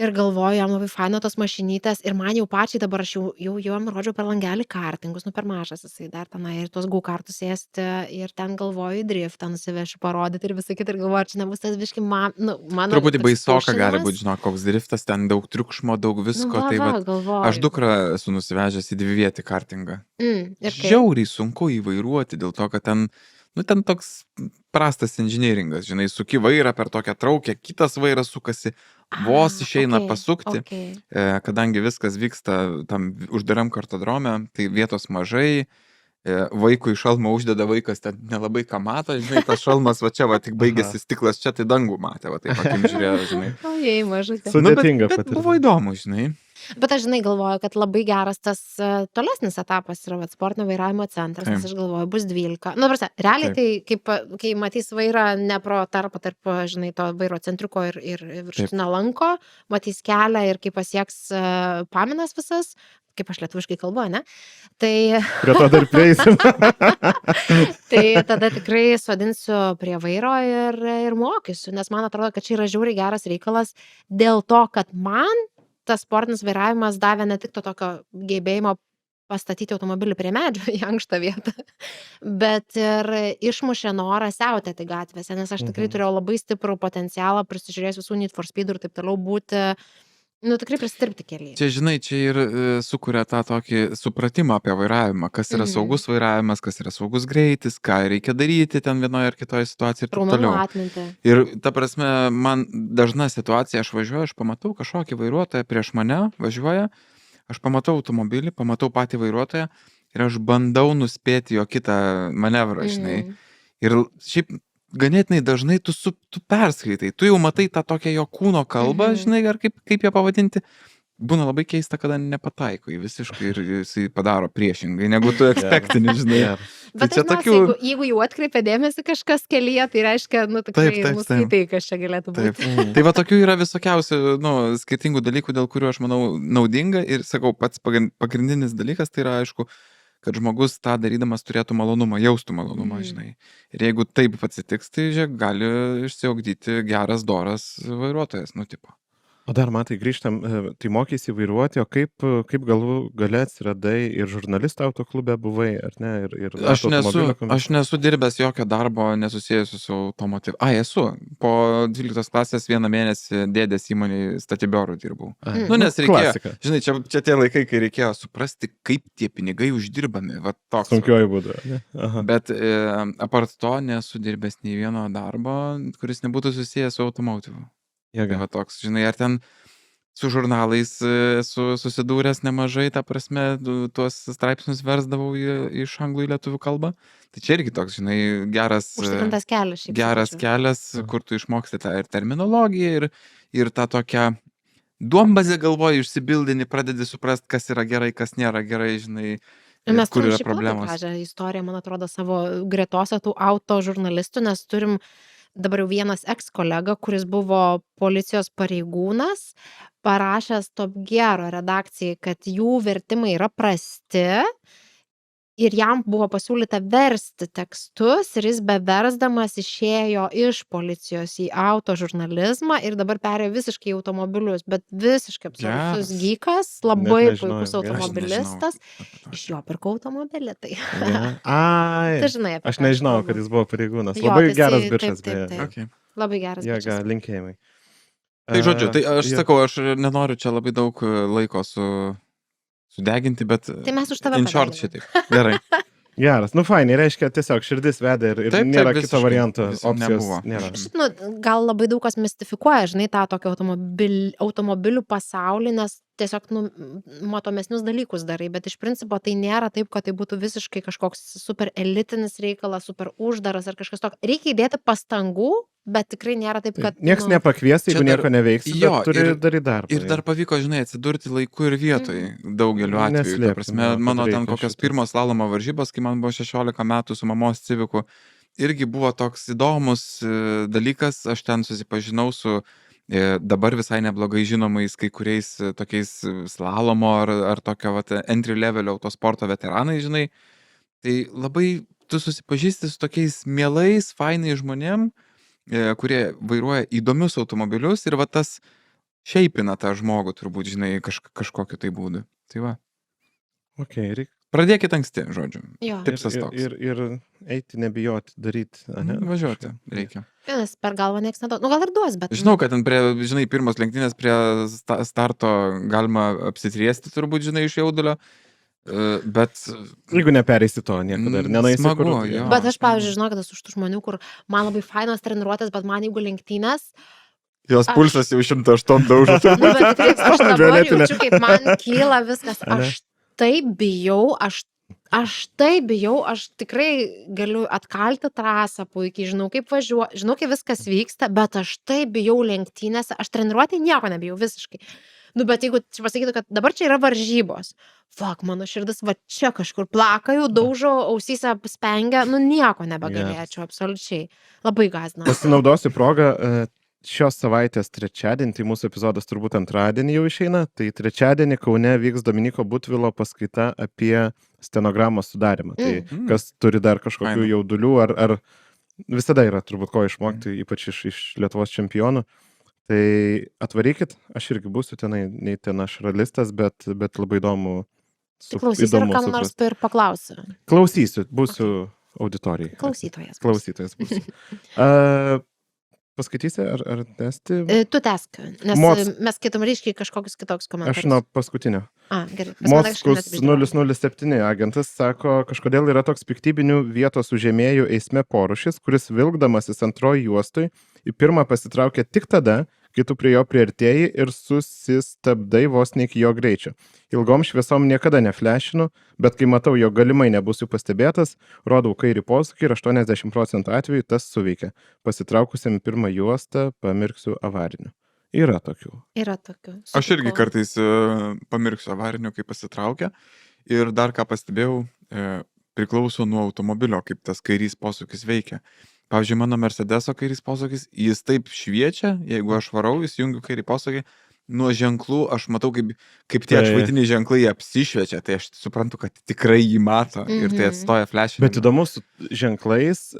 ir galvoju, jam labai faino tos mašinytės ir man jau pačiai dabar aš jau jam rodžiau per langelį kartingus, nu per mažas jisai dar tenai ir tuos go-kartus sėsti ir ten galvoju į driftą nusivešiu parodyti ir visą kitą ir galvoju, ar čia nebus tas biški mano Truputį toks baisoka gali pušinimas. būti, žinok, koks driftas, ten daug triukšmo, daug visko, tai va. galvoju. Aš dukrą esu nusivežęs į dvivietį kartingą. Ir kaip? Žiauriai sunku įvairuoti dėl to, kad ten, nu, ten toks prastas inžinieringas, žinai, suki vairą per tokią traukę, kitas vairas sukasi, vos išeina pasukti. Okay. Kadangi viskas vyksta tam uždaram kartodrome, tai vietos mažai, vaikui šalmą uždeda, vaikas ten nelabai ką mato, žinai, tas šalmas va čia, va tik baigėsi stiklas, čia tai dangų matė, va taip akim žiūrėjo, žinai. Ojei, mažutė. Sudėtinga bet patirtis. buvo įdomu, žinai. Bet aš, žinai, galvoju, kad labai geras tas tolesnis etapas yra vat, sportinio vairavimo centras, nes aš galvoju, bus 12. Nu, prasme, realiai tai, kai matys vairą ne pro tarp, žinai, to vairo centriuko ir viršutinio lanko, matys kelią ir kai pasieks paminas visas, kaip aš lietuviškai kalbu, ne? Tai, Prie to dar prieisim. tai tada tikrai sodinsiu prie vairo ir mokysiu, nes man atrodo, kad čia yra žiauriai geras reikalas dėl to, kad man tas sportinis vairavimas davė ne tik to tokio gebėjimo pastatyti automobilį prie medžio į ankštą vietą, bet ir išmušė norą siautėti gatvėse, nes aš tikrai turėjau labai stiprų potencialą, prisižiūrėjus visų Need for Speed ir taip toliau būti, nu tikrai prisidirbti kelyje. Čia, žinai, čia ir sukuria tą tokį supratimą apie vairavimą, kas yra saugus vairavimas, kas yra saugus greitis, ką reikia daryti ten vienoje ar kitoje situacijoje ir taip Raumenų toliau. atmintį. Ir ta prasme, man dažna situacija, aš važiuoju, aš pamatau kažkokį vairuotoją prieš mane, važiuoja, aš pamatau automobilį, pamatau patį vairuotoją ir aš bandau nuspėti jo kitą manevrą, žinai. Ir šiaip ganėtinai dažnai tu perskaitai, tu jau matai tą tokią jo kūno kalbą, žinai, ar kaip ją pavadinti. Būna labai keista, kada nepataiko į visiškai ir jisai padaro priešingai, negu tu ekspektini, žinai. Bet Tai čia dažniausiai, jeigu jau atkreipia dėmesį kažkas kelyje, tai reiškia, nu tikrai Taip. nuskaitai, kas čia galėtų būti. Taip. Tai va tokių yra visokiausių, nu, skirtingų dalykų, dėl kurių aš manau naudinga ir sakau, pats pagrindinis dalykas tai yra aišku, kad žmogus tą darydamas turėtų malonumą, jaustų malonumą, žinai. Ir jeigu taip atsitiks, tai žiūrėk, gali išsiugdyti geras, doras vairuotojas, nu, tipo. O dar, matai, grįžtam, tai mokysi vairuoti, o kaip galų gale atsiradai ir žurnalistų autoklube buvai, ar ne, ir Aš metų nesu, automobilio aš nesu dirbęs jokio darbo nesusijęs su automotiv. Esu. Po 12 klasės vieną mėnesį dėdės įmonėje statybiorų dirbau. Nu, nes reikėjo, klasika. žinai, čia tie laikai, kai reikėjo suprasti, kaip tie pinigai uždirbami. Va, toks. Sunkiuoju būdu. Ne? Aha. Bet apart to nesu dirbęs nei vieno darbo, kuris nebūtų susijęs su automotivu. Tai Jėga. va toks, žinai, ar ten su žurnalais esu susidūręs nemažai, ta prasme, tuos straipsnius versdavau iš anglų į lietuvių kalbą. Tai čia irgi toks, žinai, Užtikrintas kelias šiaip. geras sakyčiau. kelias, kur tu išmoksti tą ir terminologiją, ir tą tokią duombazę galvoji, išsibildini, pradedi suprasti, kas yra gerai, kas nėra gerai, žinai, Ir mes kur turim yra šiaip labai problemos. gražią istoriją, man atrodo, savo gretose tų auto žurnalistų, nes turim dabar jau vienas eks-kolega, kuris buvo policijos pareigūnas, parašęs Top Gearo redakcijai, kad jų vertimai yra prasti ir jam buvo pasiūlyta versti tekstus ir jis beversdamas išėjo iš policijos į auto žurnalizmą ir dabar perėjo visiškai į automobilius, bet visiškai absoliutus Geras. gykas, labai Net nežinojau, puikus geras. automobilistas. Aš nežinau. Iš jo pirkau automobilį, tai Ne? Ai, tu žinai apie aš ką nežinau, kalbu. kad jis buvo pareigūnas. Jo, Labai tai geras jisai- bičas, taip, beje. taip. Okay. Labai geras Jėga, bičas. linkėjimai. Tai žodžiu, tai aš Jo. sakau, aš nenoriu čia labai daug laiko sudeginti, bet Tai mes už tave in short padeginam. šitaip. Gerai. Geras, nu fainai, reiškia tiesiog širdis vedė ir Taip, nėra kito visiškai. varianto, Tiesiog opcijos nebuvo. nėra. Mhm. Nu, gal labai daug kas mistifikuoja, žinai, tą tokį automobilių pasaulį, nes tiesiog matomesnius dalykus darai, bet iš principo tai nėra taip, kad tai būtų visiškai kažkoks super elitinis reikalas, super uždaras ar kažkas tokio. Reikia įdėti pastangų, bet tikrai nėra taip, kad... Niekas nepakvies, jeigu Čia dar- nieko neveiksi, jo, bet turi ir- daryti darbą. Ir dar pavyko, žinai, atsidurti laiku ir vietoj daugeliu atveju. Neslėpkim, Ta prasme, jo, kad mano ten reikia kokios šitas. pirmos slalomo varžybos, kai man buvo 16 metų su mamos civiku, irgi buvo toks įdomus dalykas. Aš ten susipažinau su dabar visai neblogai žinomais kai kuriais tokiais slalomo ar tokio vat, entry level autosporto veteranai, žinai. Tai labai tu susipažįsti su tokiais mielais, fainai žmonėm, kurie vairuoja įdomius automobilius ir va tas šeipina tą žmogų turbūt, žinai, kažkokiu tai būdu. Tai va. Okay, reikia. Pradėkit anksti, žodžiu. Jo. Tipsas toks. Ir eiti, nebijoti, daryti. ane? Važiuoti reikia. Nes per galvą nieks neduos. Nu, gal ir duos, bet... Žinau, kad ten prie, žinai, pirmos lenktynės prie starto galima apsitriesti turbūt, žinai, iš jaudulio. Bet Jeigu nepereisi to, niekada ir nenaisi. Smagu, kur- jo. Bet aš, pavyzdžiui, žinau, kad esu už tų žmonių, kur man labai fainos treniruotės, bet man jeigu lenktynės, jos Aš- pulsas jau 108 daužo. nu, bet tikrai aš dabar Violetinė. jaučiu, kaip man kyla viskas. Ane? Aš taip bijau, aš taip bijau, aš tikrai galiu atkalti trasą puikiai, žinau, kaip važiuoju, žinau, kaip viskas vyksta, bet aš taip bijau lenktynėse, aš treniruotė nieko nebijau visiškai. Nu, bet jeigu čia pasakytų, kad dabar čia yra varžybos, fuck, mano širdis va čia kažkur plaka, jau daužo, ausyse spengia, nu nieko nebegalėčiau, absoliučiai. Labai gąsdina. Pasinaudosiu progą. Šios savaitės trečiadienį, tai mūsų epizodas turbūt antradienį jau išeina, tai trečiadienį Kaune vyks Dominiko Butvilo paskaita apie stenogramos sudarimą. Tai kas turi dar kažkokių Faina. jaudulių, ar visada yra turbūt ko išmokti, ypač iš Lietuvos čempionų. Tai atvarykit, aš irgi būsiu tenai, nei ten aš realistas, bet labai įdomu. Klausysiu ir kam nors ir paklausiu. Klausysiu, būsiu auditorijai. Klausytojas. Klausytojas būsiu. Paskaitysi ar tęsti? Tu tesk, nes mes skaitom ryškiai kažkokius kitokius komentarus. Aš nuo paskutinio. Gerai. Pas mane kažkaip Moskus neapibrėždavo. 007 agentas sako, kažkodėl yra toks piktybinių vietos užėmėjų eisme porušis, kuris vilkdamasis antroji juostui į pirmą pasitraukia tik tada, kai tu prie jo priartėjai ir susistabdai vos ne iki jo greičio. Ilgom šviesom niekada neflešinu, bet kai matau, jo galimai nebūsiu pastebėtas, rodau kairį posūkį ir 80% atveju tas suveikia. Pasitraukusiam pirmą juostą pamirksiu avariniu. Yra tokių. Yra tokių. Aš irgi Sutinku. kartais pamirksiu avarinių, kai pasitraukia. Ir dar ką pastebėjau, priklauso nuo automobilio, kaip tas kairys posūkis veikia. Pavyzdžiui, mano Mercedeso kairys posūkis, jis taip šviečia, jeigu aš varau, jis jungiu kairį posūkį, nuo ženklų aš matau, kaip tie Tai- atšvaitiniai ženklai apsišviečia, tai aš suprantu, kad tikrai jį mato ir tai atstoja flashing. Bet įdomu su ženklais,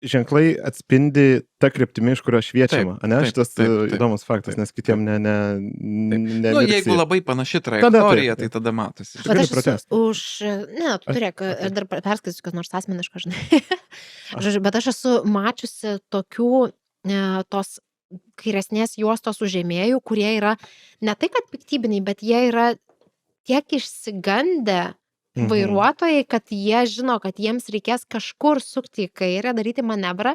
ženklai atspindi tą kryptimį, iš kurio šviečiama. Taip, Ane? taip, Šitas taip, įdomus faktas, taip, nes kitiem Nu, jeigu labai panaši Tada trajektorija, taip, tai tada matosi. Tu Bet gali aš esu pratęst. už... Ne, tu turėk, okei. aš dar perskaitysiu, kas nors asmeniško, žinai. Žodžiu, bet aš esu mačiusi tokių tos kairesnės juostos užėmėjų, kurie yra ne tai, kad piktybiniai, bet jie yra tiek išsigandę vairuotojai, kad jie žino, kad jiems reikės kažkur sukti į kairę, daryti manevrą.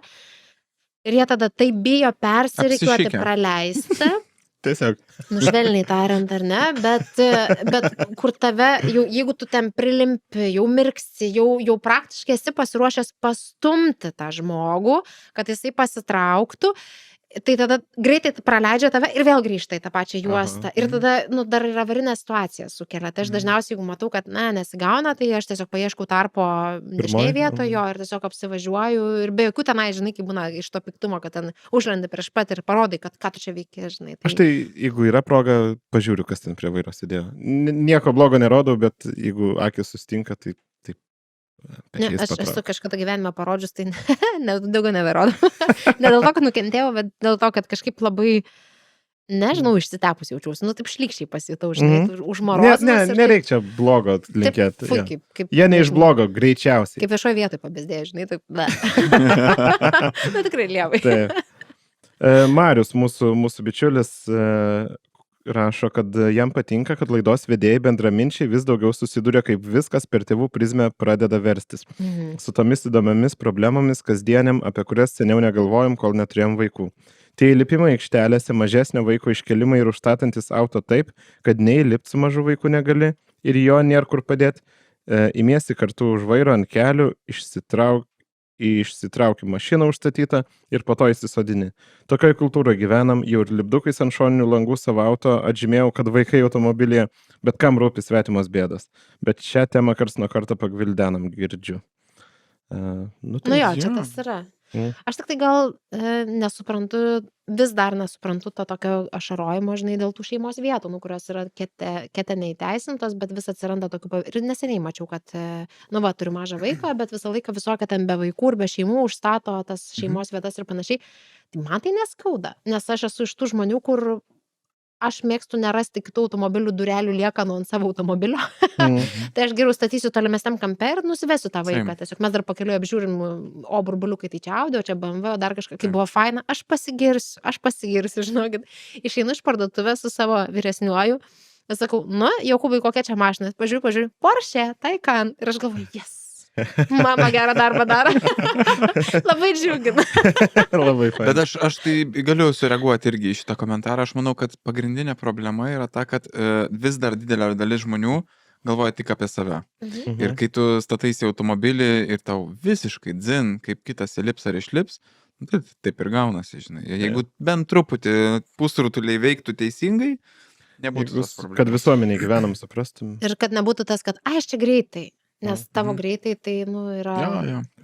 Ir jie tada taip bijo persirikiuoti, Apsišikę. praleisti. Tiesiog. Švelniai tariant, ar ne, bet kur tave, jeigu tu ten prilimpi, jau mirksi, jau praktiškai esi pasiruošęs pastumti tą žmogų, kad jisai pasitrauktų, tai tada greitai praleidžia tave ir vėl grįžta į tą pačią juostą. Ir tada, dar ir avarinę situaciją sukelia. Tai aš dažniausiai, jeigu matau, kad, nesigauna, tai aš tiesiog paieškau tarpo dešinėje vietoje jo ir tiesiog apsivažiuoju ir be jokių tenai, žinai, kaip būna iš to piktumo, kad ten užlendi prieš pat ir parodai, kad ką tu čia veiki, žinai. Aš tai, jeigu yra proga, pažiūriu, kas ten prie vairo sėdėjo. Nieko blogo nerodau, bet jeigu akis sustinka, tai Ne, aš esu kažkada gyvenime parodžius, tai daugiau neberodau. Ne dėl to, kad nukentėjau, bet dėl to, kad kažkaip labai, nežinau, išsitepus jaučiausi. Nu, taip šlykščiai pasijutau, žinai, užmorozinus. Nereik čia blogo linkėti. Kaip Jie ne iš blogo, greičiausiai. Kaip viešoje vietoje pabezdėjai, žinai, taip, na, tikrai lievai. Taip. Marius, mūsų bičiulis, rašo, kad jam patinka, kad laidos vedėjai bendraminčiai vis daugiau susiduria, kaip viskas per tėvų prizmę pradeda verstis. Su tomis įdomiamis problemomis kasdieniam, apie kurias seniau negalvojom, kol neturėjom vaikų. Tie įlipimai aikštelėse, mažesnio vaiko iškelimai ir užstatantis auto taip, kad nei lipti su mažu vaiku negali ir jo nėra kur padėti, imiesi kartu už vairo ant kelių, išsitrauki mašiną užstatytą ir po to įsisodini. Tokioj kultūroje gyvenam, jau ir lipdukais ant šoninių langų savo auto atžymėjau, kad vaikai automobilyje, bet kam rūpi svetimos bėdos. Bet šią temą karts nuo karto pagvildenam, girdžiu. Nu jo, čia tas yra. Aš tik tai gal nesuprantu, vis dar nesuprantu to tokio ašarojimo, žinai, dėl tų šeimos vietų, kurios yra kete neįteisintos, bet vis atsiranda tokių, ir neseniai mačiau, kad, turiu mažą vaiką, bet visą laiką visokia ten be vaikų ir be šeimų užstato tas šeimos vietas ir panašiai. Tai man tai neskauda, nes aš esu iš tų žmonių, kur aš mėgstu nerasti kitų automobilių durelių liekanų ant savo automobilio. Tai aš geriau statysiu tolimesniam kampe ir nusivesiu tą vaiką. Tiesiog mes dar pakeliu apžiūrim, o burbuliukai tai čia Audi, o čia BMW, o dar kažką, kai buvo faina. Aš pasigirsiu, žinokit. Išeinu iš parduotuvės su savo vyresniuoju. Ir sakau, Jokūbai, kokia čia mašina? Pažiūriu, Porsche, Taycan. Ir aš galvoju, yes. Mama gerą darbą daro. Labai džiugina. Labai faina. Bet aš tai galiu sureaguoti irgi į šitą komentarą. Aš manau, kad pagrindinė problema yra ta, kad vis dar didelė dalis žmonių galvoja tik apie save. Ir kai tu stataisi automobilį ir tau visiškai dzin, kaip kitas įlips ar išlips, tai taip ir gaunasi, žinai. Jeigu bent truputį pusrutuliai veiktų teisingai, nebūtų tos problemos. Kad visuomeniai gyvenam, suprastum. Ir kad nebūtų tas, kad aš čia greitai. Nes tavo greitai tai, yra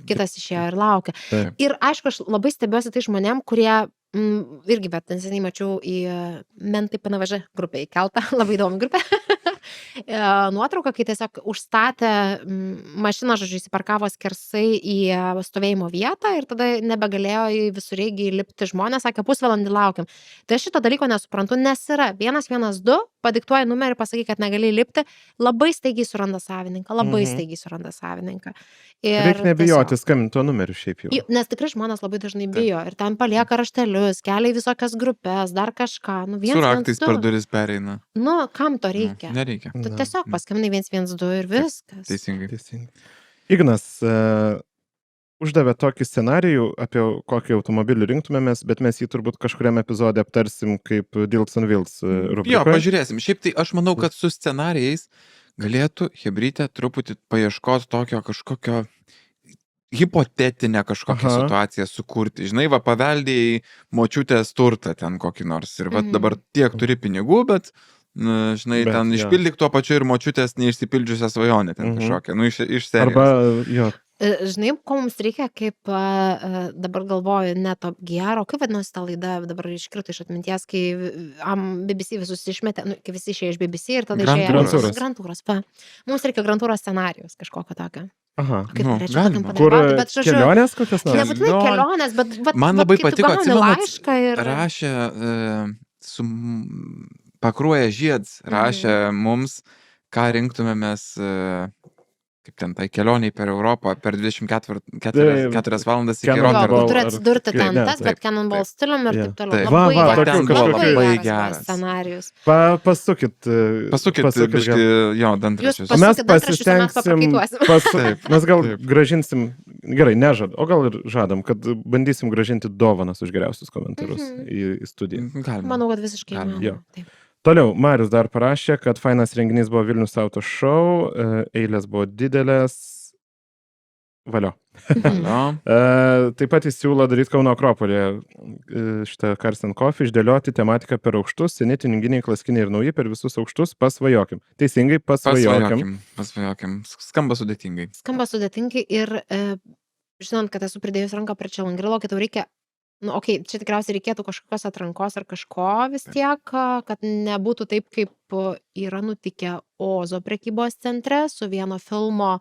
kitas išėjo ir laukia. Taip. Ir aišku, aš labai stebiuosi tai žmonėm, kurie irgi, bet neseniai mačiau į Mentai PNVŽ grupę įkeltą, labai įdomi grupė. Nuotrauką, kai tiesiog užstatė mašiną, žodžiu, įsiparkavo skersai į stovėjimo vietą ir tada nebegalėjo į visureigį lipti žmonės, sakė, pusvalandį laukiam. Tai aš šito dalyko nesuprantu, nes yra 112, padiktuoja numerį, pasakai, kad negali lipti, labai staigiai suranda savininką, Reikia nebijoti skambinti tuo numeriu šiaip jau. Nes tikrai žmonės labai dažnai bijo ir ten palieka raštelius, kelia į visokias grupės, dar kažką. Su raktais per duris pereina. Kam to reikia? Nereikia. Tu tiesiog paskambinai 112 ir viskas. Teisingai. Ignas uždavė tokį scenarijų, apie kokį automobilį rinktumėmės, bet mes jį turbūt kažkuriam epizode aptarsim kaip Deals on Wheels rubrikoje. Jo, pažiūrėsim. Šiaip tai aš manau, kad su scenarijais galėtų Hebrytė truputį paieškoti tokio kažkokio hipotetinę kažkokią situaciją sukurti. Žinai, paveldėjai močiutės turtą ten kokį nors ir dabar tiek turi pinigų, bet žinai, ten išpildyk tuo pačiu ir močiutės neišsipildžiusią svajonę ten kažkokią, iš serijos. Arba, Žinai, ko mums reikia, kaip dabar galvoju, net Top Gear, o kaip vadinosi ta laida, dabar iškrito iš atminties, kai BBC visus išmetė, kai visi išėjo iš BBC ir tada Grand išėjo Touras. Grand Touras. Mums reikia Grand Touras scenarijus kažkokio tokio. Aha. Kaip Nu, norėčiau tokiam galima. Kur padalyvauti, bet žodžiu, kelionės kokios nors? nebūtinai kelionės, bet Man labai kai tu patiko, gauni atsimenat, laišką ir... rašė Pakruoja Žiedas, rašė mums, ką rinktumėmės, kaip ten, tai kelioniai per Europą, per 24 valandas iki Cannonball Jo, Rotterdamo. kur turi ar- atsidurti ten ne, tas, taip, bet Cannonball stilium ir Jo. taip toliau. Taip. Labai Va, geras, tokių labai kažkokių- geras geras. scenarijus. Pasukit. Pasukit, biški, jo, dantračius. Jūs O mes Pasukit dantraščius, o mes pasistengsim, paprakaituosim. mes gal Taip. gražinsim, gerai, nežad, o gal ir žadam, kad bandysim gražinti dovanas už geriausius komentarus į studiją. Galima. Manau, kad visiškai Galima. Jo. įmanoma. Taip. Toliau, Marius dar parašė, kad fainas renginys buvo Vilnius Auto Show, eilės buvo didelės. Valio. Alio. Taip pat jis siūlo daryti Kauno Akropolėje šitą Karsten Coffee, išdėlioti tematiką per aukštus, seni tininginiai, klasikiniai ir nauji per visus aukštus, pasvajokim. Teisingai, pasvajokim. Pasvajokim. Skamba sudėtingai. Skamba sudėtingai ir žinant, kad esu pridėjus ranką prie Čelangrilo, kad tau reikia, čia tikriausiai reikėtų kažkokios atrankos ar kažko vis tiek, kad nebūtų taip, kaip yra nutikę Ozo prekybos centre su vieno filmo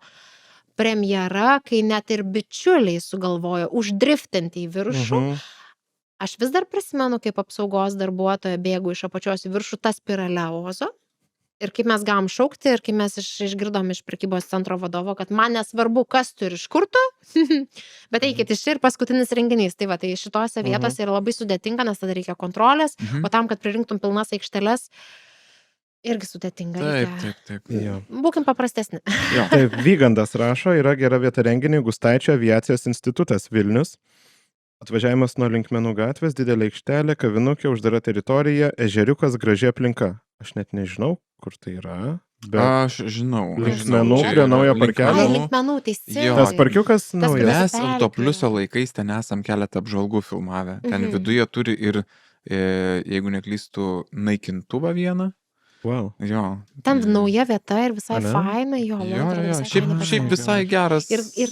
premjera, kai net ir bičiuliai sugalvojo uždriftinti į viršų. Aš vis dar prisimenu, kaip apsaugos darbuotoja bėgo iš apačios į viršų tą spiralę Ozo. Ir kaip mes gavom šaukti, ir kaip mes išgirdom iš prekybos centro vadovo, kad man nesvarbu, kas tu ir iš kur tu, bet eikit iš čia ir paskutinis renginys. Tai va, tai šitose vietose yra labai sudėtinga, nes tada reikia kontrolės, o tam, kad pririnktum pilnas aikšteles, irgi sudėtinga. Taip. Jo. Būkim paprastesni. Taip, Vygandas rašo, yra gera vieta renginiui Gustaičio aviacijos institutas Vilnius. Atvažiavimas nuo Linkmenų gatvės, didelė aikštelė, kavinukė, uždara teritorija, ežeriukas, graži aplinka. Aš net nežinau, kur tai yra. Bet Aš žinau. Linkmenų Čia prie yra naujo Linkmenų. parkelio. Ai, linkmenų, teisingai. Jo. tas parkiukas naujas. kuris- Mes Autopliuso laikais ten esam keletą apžvalgų filmavę. Ten viduje turi ir, jeigu neklystų, naikintuvą vieną. Wow. Jo. Ten nauja vieta ir visai Ane? faina, jo. man Jo. atrodo, visai Šiaip, faina šiaip pasidarė. visai geras. Ir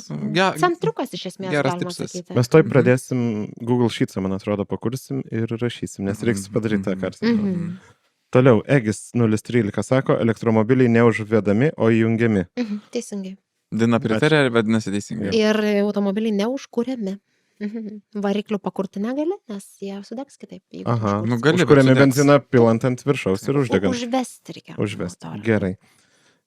centriukas iš esmės, geras galima tipsas. sakyti. Mes toj pradėsim Google Sheets'ą, man atrodo, pakursim ir rašysim, nes reiks padaryti tą kartą. Toliau, Egis 013 sako, elektromobiliai neužvedami, o įjungiami. Teisingai. Dina pritarė, vadinasi teisingai. Ir automobiliai neužkūriami. Variklių pakurti negali, nes jie sudegs kitaip. jeigu tu Aha, užkursi. Nu, gali, bet Užkuriami sudegs. benziną pilant ant viršaus ir uždegant. Užvesti reikia. Užvesti. motorą. Gerai.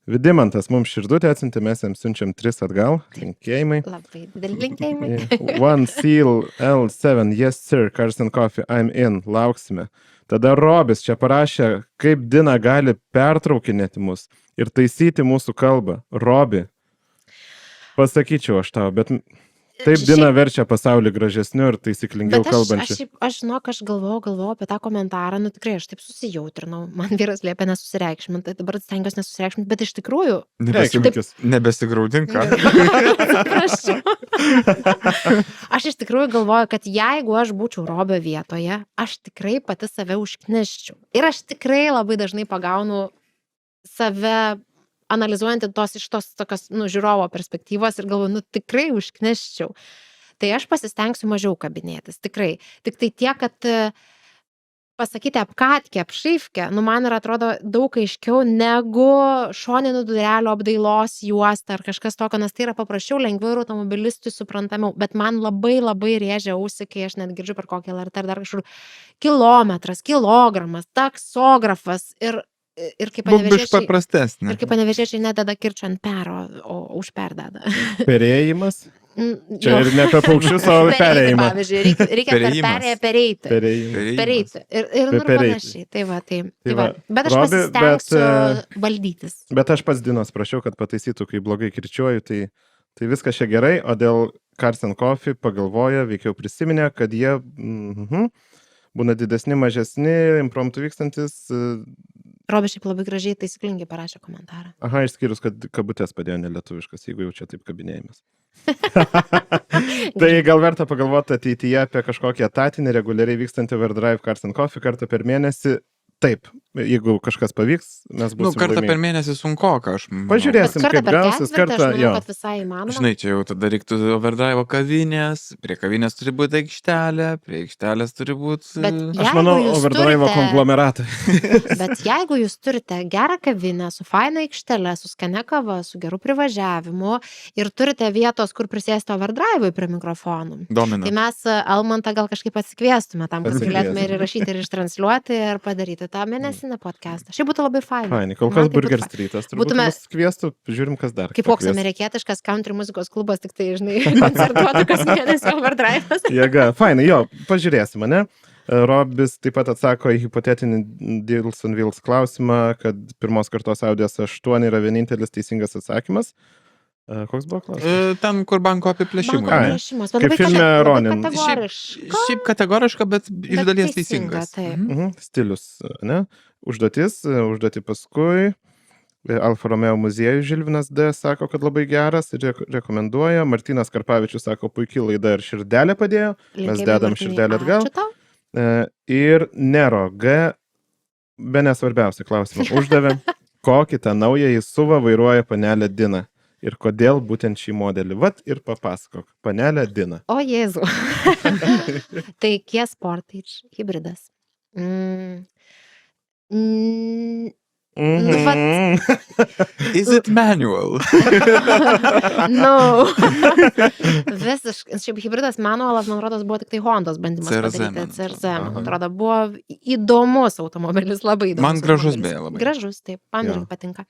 Vidimantas mums širdutę atsiuntė, mes jam siunčiam 3 atgal. Linkėjimai. Labai dideli linkėjimai. One Seal L7, yes sir, Carson Coffee, I'm in, lauksime. Tada Robis čia parašė, kaip Dina gali pertraukinėti mus ir taisyti mūsų kalbą. Robi, pasakyčiau aš tau, bet taip Dina verčia pasaulį gražesniu ir taisyklingiau Bet kalbančiu. aš galvojau apie tą komentarą, tikrai aš taip susijautrinau. Man vyras liepia nesusireikšminti, tai dabar stengiuosi nesusireikšminti, bet iš tikrųjų... Reikšminkis. Nebesigraudink, ką? Atsiprašau. Aš iš tikrųjų galvoju, kad jeigu aš būčiau Robio vietoje, aš tikrai pati save užkniščiau. Ir aš tikrai labai dažnai pagaunu save analizuojant iš tos tokios, žiūrovo perspektyvos ir galvoju, tikrai užkniščiau. Tai aš pasistengsiu mažiau kabinėtis, tikrai. Tik tai tiek, kad pasakyti apkatkė, apšaifkė, man ir atrodo daug aiškiau negu šoninių durelių apdailos juosta ar kažkas tokio, nes tai yra paprasčiau, lengviau ir automobilistui suprantamiau. Bet man labai labai rėžia ausį, kai aš net girdžiu per kokį LRT ar dar kažkur kilometras, kilogramas, taksografas ir kaip paprastesnė. panevežėčiai nededa kirčio ant pero, o už perdeda. Perėjimas. Čia ir ne apie paukščius, o perėjimą. Pavyzdžiui, reikia per perėją pereiti. Pereiti. Ir panašiai. Tai va. Bet aš Robi, pasistengsiu valdytis. Bet aš pats Dinos prašiau, kad pataisytų, kai blogai kirčiuoju, tai viskas čia gerai, o dėl Carson Coffee pagalvoja, veikiau prisiminė, kad jie būna didesni, mažesni, impromptu vykstantis. Robi šiaip labai gražiai taisyklingai parašė komentarą. Aha, išskyrus, kad kabutės padėjo nelietuviškas, jeigu jau čia taip kabinėjimas. Tai gal verta pagalvoti ateityje apie kažkokį etatinį, reguliariai vykstantį overdrive Carson Coffee kartą per mėnesį. Taip, jeigu kažkas pavyks, mes Nu, būsim kartą per laimingi. mėnesį sunkoka, aš manau. Pažiūrėsim. Bet kartą kaip per gausis, ketvirtį, aš kartą, manau, jo. kad visai įmanoma. Žinai, čia jau tada reiktų overdrive kavinės, prie kavinės turi būti aikštelė, prie aikštelės turi būti... Bet Aš manau, jeigu jūs overdrive turite- konglomeratai. Bet jeigu jūs turite gerą kavinę su faina aikštele, su skania kava, su geru privažiavimu ir turite vietos, kur prisėsti overdrive prie mikrofonų, Domina. tai mes Almantą gal kažkaip atsikviestume tam, kad Pasikviesim. galėtume ir įrašyti, ir ištransliuoti, ir padaryti tą mėnesinę podcastą. Šiaip būtų labai faina. Fainai, kol Man kas tai būtų Burger faina. Streetas turbūt Būtume- mus kviestų, žiūrim, kas dar. Kaip koks amerikietiškas country muzikos klubas, tik tai, žinai, koncertuotų kas mėnesį overdrive'as. Jėga, fainai, jo, pažiūrėsim, ne? Robis taip pat atsako į hipotetinį Dilson Wills klausimą, kad pirmos kartos Audis 8 yra vienintelis teisingas atsakymas. Koks buvo klausimas? Ten, kur banko apiplėšimai. Banko Ai, apiplėšimas. kaip filme Ronin. Kategoriška. Šiaip kategoriška, bet iš Bet dalies teisinga, teisingas. taip. Mhm. Stilius, ne? Užduoti paskui. Alfa Romeo muziejų Žilvinas D. sako, kad labai geras ir rekomenduoja. Martynas Karpavičius sako, puikiai laida ir širdelė padėjo. Mes dedam širdelę atgal. Ačiū tau. Ir Nero G. Be nesvarbiausią klausimą uždavė, kokį tą naująjį SUV vairuoja panelė Dina. Ir kodėl būtent šį modelį. Vat ir papasakok. Panelė Dina. O Jėzu. Tai Kia Sportage hybridas. Nu, Is it manual? No. Visiškai. Šiaip hybridas manualas, man rodos, buvo tik tai Hondos bandymas CRZ, padaryti. man CRZ, atrodo. man atrodo, buvo įdomus automobilis, labai įdomus. Man gražus automobilis. beje labai. Gražus, taip, man Jo. irgi patinka.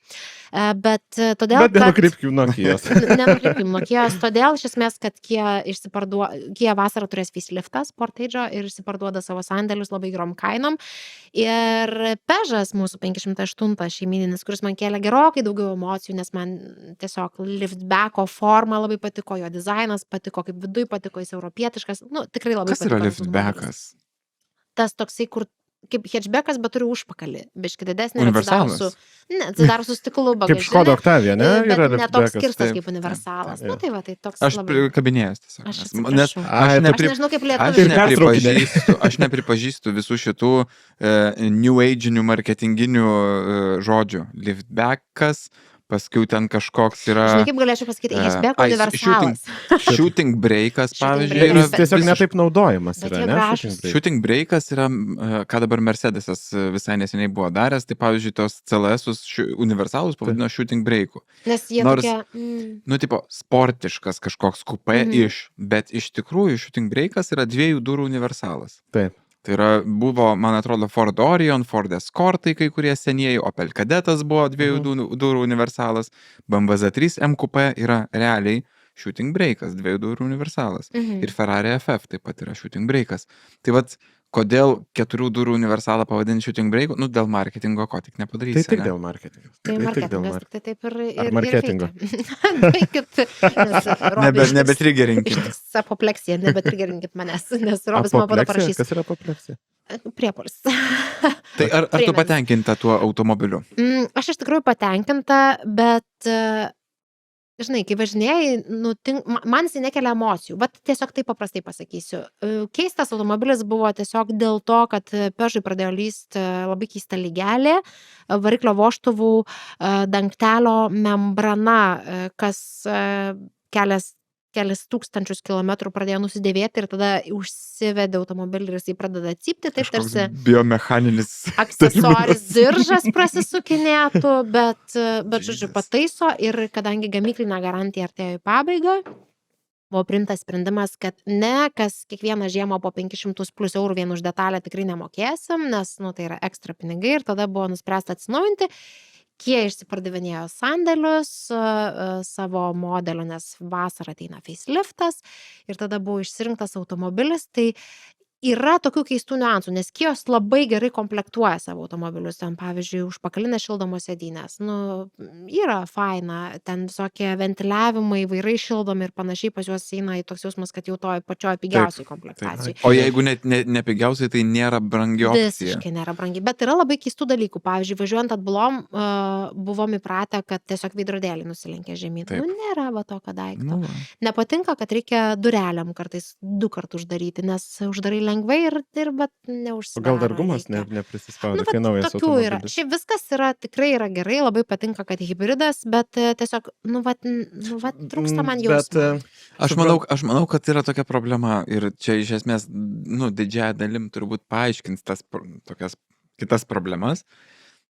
Bet todėl, Bet nenukrypkim nuo Kijos. Nenukrypkim nuo Kijos, todėl iš esmės, kad Kia vasarą turės faceliftą Sportage'o ir išsiparduoda savo sandėlius labai gerom kainom. Ir Peugeot'as mūsų 508 šeimininis, kuris man kėlė gerokai daugiau emocijų, nes man tiesiog liftbacko forma labai patiko, jo dizainas patiko, kaip viduj patiko, jis europietiškas, nu tikrai labai Kas patiko. yra tas automobilis. liftbackas? Tas toksai, kur kaip hatchbackas, bet turi užpakalį, biški didesnį. Universalas? Atsidaro su stiklu Kaip bagažinė. Škoda Octavia, ne? Bet Yra ne toks liftbackas. skirstas taip, kaip universalas. taip, Nu tai va, tai toks Aš labai... kabinėjęs tiesiog. Aš nes- Nes atsiprašau. Ai, aš, Aš nežinau kaip aš, lietuviškai. aš nepripažįstu visų šitų new age'inių marketinginių žodžių. Liftbackas, paskui ten kažkoks yra Žinai, kaip galėčiau pasakyti, hatchback ai, universalas. shooting breakas, Shooting pavyzdžiui. breakas. yra Jis tiesiog visiškai- netaip naudojamas Bet yra, jie ne? gražūs. Shooting break. Shooting breakas yra, ką dabar Mercedesas visai neseniai buvo daręs, tai pavyzdžiui, tos CLS-us universalus pavadino shooting breaku. Nes jie Nors- tokie... Nu, tipo, sportiškas kažkoks kupė bet iš tikrųjų shooting breakas yra 2 durų universalas. Taip. Tai yra, buvo, man atrodo, Ford Orion, Ford Escortai, kai kurie senieji, Opel Kadetas buvo 2 durų universalas, BMW Z3 M kupė yra realiai shooting breakas, 2 durų universalas. Ir Ferrari FF taip pat yra shooting breakas. Tai vat, kodėl 4 durų universalą pavadinti shooting breaku? Nu, dėl marketingo, ko tik nepadarysi. Tai tik ne? dėl marketingo. Tai tik dėl marketingas, tai taip ir... Ar marketingo? Nebetrigerinkime. Ištiks apopleksija, nebetrigerinkit manęs, nes Robis man pada Apopleksija? parašys. Kas yra apopleksija? Priepolis. Tai ar tu Priemens. patenkinta tuo automobiliu? Aš iš tikrųjų patenkinta, bet, žinai, kai važinėjai, man jis nekelia emocijų, bet tiesiog taip paprastai pasakysiu. Keistas automobilis buvo tiesiog dėl to, kad Peugeot'ui pradėjo lysti labai keista lygelė, variklio vožtuvų dangtelio membrana, kas kelis tūkstančius kilometrų pradėjo nusidėvėti ir tada užsivedė automobilį ir jisai pradeda cypti, taip Kažkoks tarsi biomechaninis. aksesuaris diržas prasisukinėtų, bet žodžiu, Jesus. pataiso ir kadangi gamyklinė garantija artėjo į pabaigą, buvo priimtas sprendimas, kad ne, kas kiekvieną žiemą po 500 plus eurų vien už detalę tikrai nemokėsim, nes, nu, tai yra ekstra pinigai ir tada buvo nuspręsta atsinaujinti. Kia išsipardavinėjo sandėlius savo modelio, nes vasarą ateina faceliftas ir tada buvo išsirinktas automobilis, tai yra tokių keistų niuansų, nes Kijos labai gerai komplektuoja savo automobilius, ten pavyzdžiui, užpakalinės šildomos sėdynės, nu, yra faina, ten visokie ventiliavimai, vairai šildomi ir panašiai, pas juos eina į toks jausmas, kad jau toj pačioj pigiausiai komplektacijai. O jeigu net ne pigiausiai, tai nėra brangi opcija. Visiškai nėra brangi, bet yra labai keistų dalykų. Pavyzdžiui, važiuojant atbulom, buvom įpratę, kad tiesiog veidrodėlį nusilenkė žemyn. Taip. Nu, nėra va tokio daikto. Nu, va. Nepatinka, kad reikia dureliam kartais 2 kartus uždaryti, nes uždarai lengvai ir bet O neužsidaro. gal dar gumas reikia. neprisispaudė, Nu, kai vat naujas tokių yra. automobilis. Šiaip viskas tikrai yra gerai, labai patinka, kad hybridas, bet tiesiog, trūksta man Bet jausmo. Aš manau, kad yra tokia problema ir čia iš esmės, didžiąją dalim turbūt paaiškins tokias kitas problemas.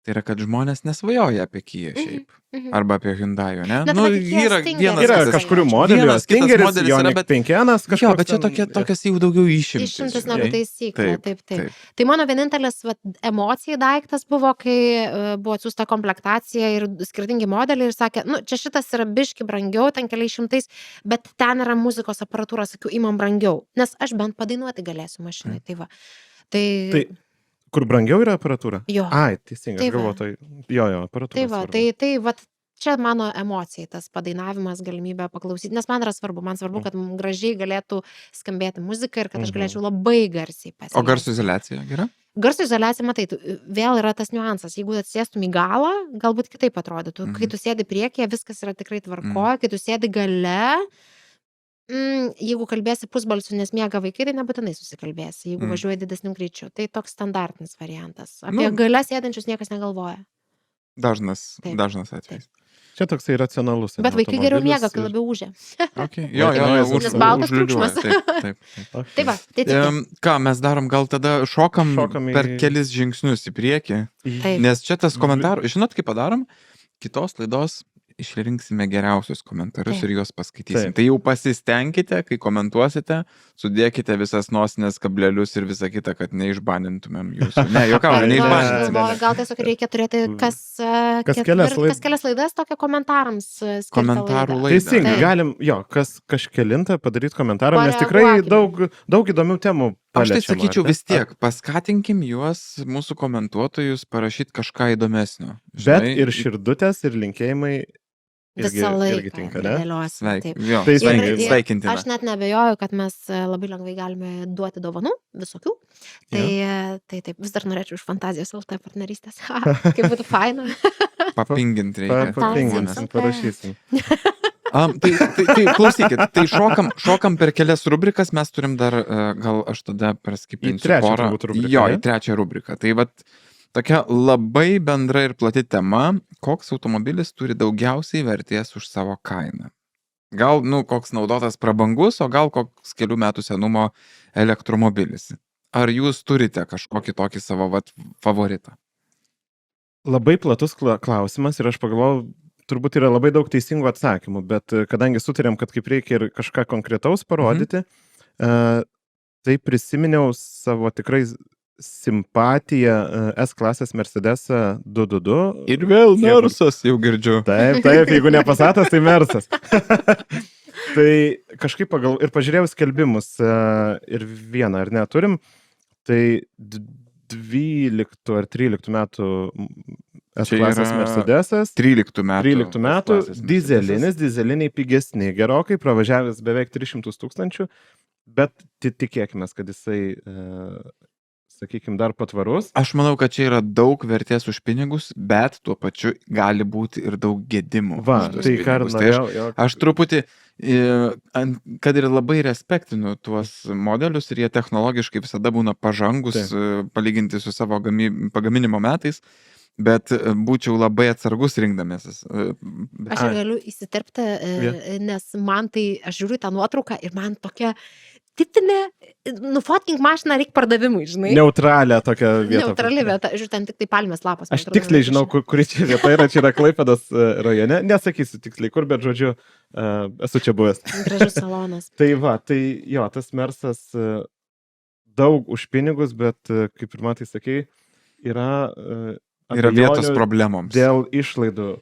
Tai yra, kad žmonės nesvajoja apie Kia šiaip. Arba apie Hyundai, ne? Na, tai vat Kia Yra Stingeris vienas yra kitas kažkurių svajočiau. modelių, Vienas kitas Stingeris, modelis yra, Ioniq bet- 5N, Jo, bet čia tokias jau daugiau išimtis. Išimtis negu žinai. taisyklė, Taip, taip. Tai mano vienintelis emocijai daiktas buvo, kai buvo atsiųsta komplektacija ir skirtingi modeliai ir sakė, čia šitas yra biški brangiau, ten keliais šimtais, bet ten yra muzikos aparatūra, sakiau, imam brangiau, nes aš bent padainuoti galėsiu mašinai. Tai va. Tai Kur brangiau yra aparatūra? Jo. Ai, teisingai, Tai aš va. galvoju, jo, aparatūra. Tai va, tai vat, čia mano emocijai, tas padainavimas, galimybė paklausyti, nes man yra svarbu, kad gražiai galėtų skambėti muzika ir kad aš galėčiau labai garsiai pasileisti. O garso izoliacija gera? Garso izoliacija, matai, vėl yra tas niuansas, jeigu atsėstum į galą, galbūt kitaip atrodytų, kai tu sėdi priekyje, viskas yra tikrai tvarkoje, kai tu sėdi gale, jeigu kalbėsi pusbalsiu, nes miega vaikai, tai nebūtinai susikalbėsi, jeigu važiuoji didesniu greičiu, tai toks standartinis variantas. Apie gale sėdančius niekas negalvoja. Dažnas Taip. atvejis. Čia toksai racionalus. Bet vaikai geriau miega, kai labiau užė. Okay. Nes baltas užliūliuoja, triukšmas. Taip. Tai va, tai tik. Ką mes darom, gal tada šokam per kelis žingsnius į priekį, Taip. nes čia tas komentarų, žinot, kaip padarom, kitos laidos išrinksime geriausius komentarus Taip. ir juos paskaitysim. Taip. Tai jau pasistengkite, kai komentuosite, sudėkite visas nosinės kablelius ir visą kitą, kad neišbanintumėm jūsų. Ne, juokauju, Aš neišbaninsim. galvoju, gal tiesiog reikia turėti kas kelias laidas tokia komentarams skirtą Komentarų laidą. laidą. Teisingai, Taip. galim, kas kažkelintą padaryti komentarą, nes tikrai daug įdomių temų. Aš tai paliečiama, sakyčiau ar ne? vis tiek, paskatinkim juos, mūsų komentuotojus, parašyti kažką įdomesnio. Bet ir širdutės, ir linkėjimai Visą irgi laiką tinka, ne? dėliosim. Taip. Tai Sveikintina. Aš net nebejoju, kad mes labai lengvai galime duoti dovanų, visokių. Tai taip, vis dar norėčiau iš Fantazijos LT partnerystės. Kaip būtų faina. Papingint reikia. Papinginsim, parašysim. Tai klausykit, tai šokam per kelias rubrikas, mes turim dar, gal aš tada praskipinsiu Į trečią porą. turbūt rubriką, Jo, ne? į trečią rubriką. Tai vat tokia labai bendra ir plati tema, koks automobilis turi daugiausiai vertės už savo kainą. Gal, koks naudotas prabangus, o gal koks kelių metų senumo elektromobilis. Ar jūs turite kažkokį tokį savo favoritą? Labai platus klausimas ir aš pagalvojau, turbūt yra labai daug teisingų atsakymų, bet kadangi sutarėm, kad kaip reikia ir kažką konkretaus parodyti, tai prisiminiau savo tikrai simpatiją S klasės Mercedesą 222. Ir vėl Mersas, jau girdžiu. Taip, jeigu ne Passatas, tai Mersas. Tai kažkaip ir pažiūrėjau skelbimus ir vieną, ar neturim, tai 12 ar 13 metų S Čia klasės yra Mercedesas. 13 metų. 13 metų, dyzeliniai pigesniai gerokai, pravažiavęs beveik 300 000, bet tikėkime, kad jisai, sakykime, dar patvarus. Aš manau, kad čia yra daug vertės už pinigus, bet tuo pačiu gali būti ir daug gedimų. Va, už tuos tai ką ir pinigus. Tai norėjau. aš truputį, kad ir labai respektinu tuos modelius ir jie technologiškai visada būna pažangus, palyginti su savo pagaminimo metais, bet būčiau labai atsargus rinkdamasis. Aš ir galiu įsiterpti, nes man tai, aš žiūriu tą nuotrauką ir man tokia tipinė, nufotkink mašiną reikia pardavimui, žinai. Neutralią tokią vietą. Neutrali vieta, žiūrėjau, ten tik tai palmės lapas. Aš tiksliai žinau, kuri čia vieta yra, čia yra Klaipėdos rajone, nesakysiu tiksliai kur, bet žodžiu, esu čia buvęs. Gražus salonas. Tai va, tai jo, tas Mersas daug už pinigus, bet kaip ir matai sakei, yra vietos problemoms. Dėl išlaidų,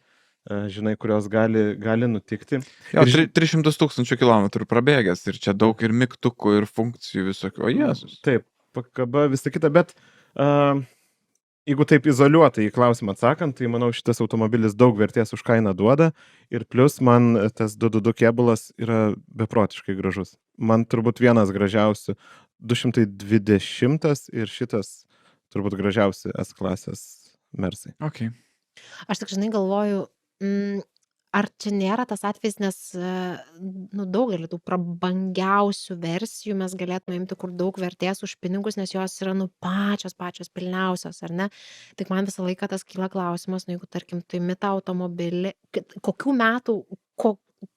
žinai, kurios gali nutikti. Jo, 300 000 kilometrų prabėgęs ir čia daug ir mygtukų, ir funkcijų visokių. O Jėzus. Taip, pakaba visą kitą, bet jeigu taip izoliuotai į klausimą atsakant, tai manau šitas automobilis daug vertės už kainą duoda ir plus man tas 222 kėbulas yra beprotiškai gražus. Man turbūt vienas gražiausių 220 ir šitas turbūt gražiausi S klasės Mersai. Okay. Aš tik, žinai, galvoju, ar čia nėra tas atvejis, nes nu, daugelį tų prabangiausių versijų mes galėtume imti, kur daug vertės už pinigus, nes jos yra nu, pačios pilniausios, ar ne? Tik man visą laiką tas kyla klausimas, nu, jeigu tarkim, tu imi tą automobilį, kokių metų,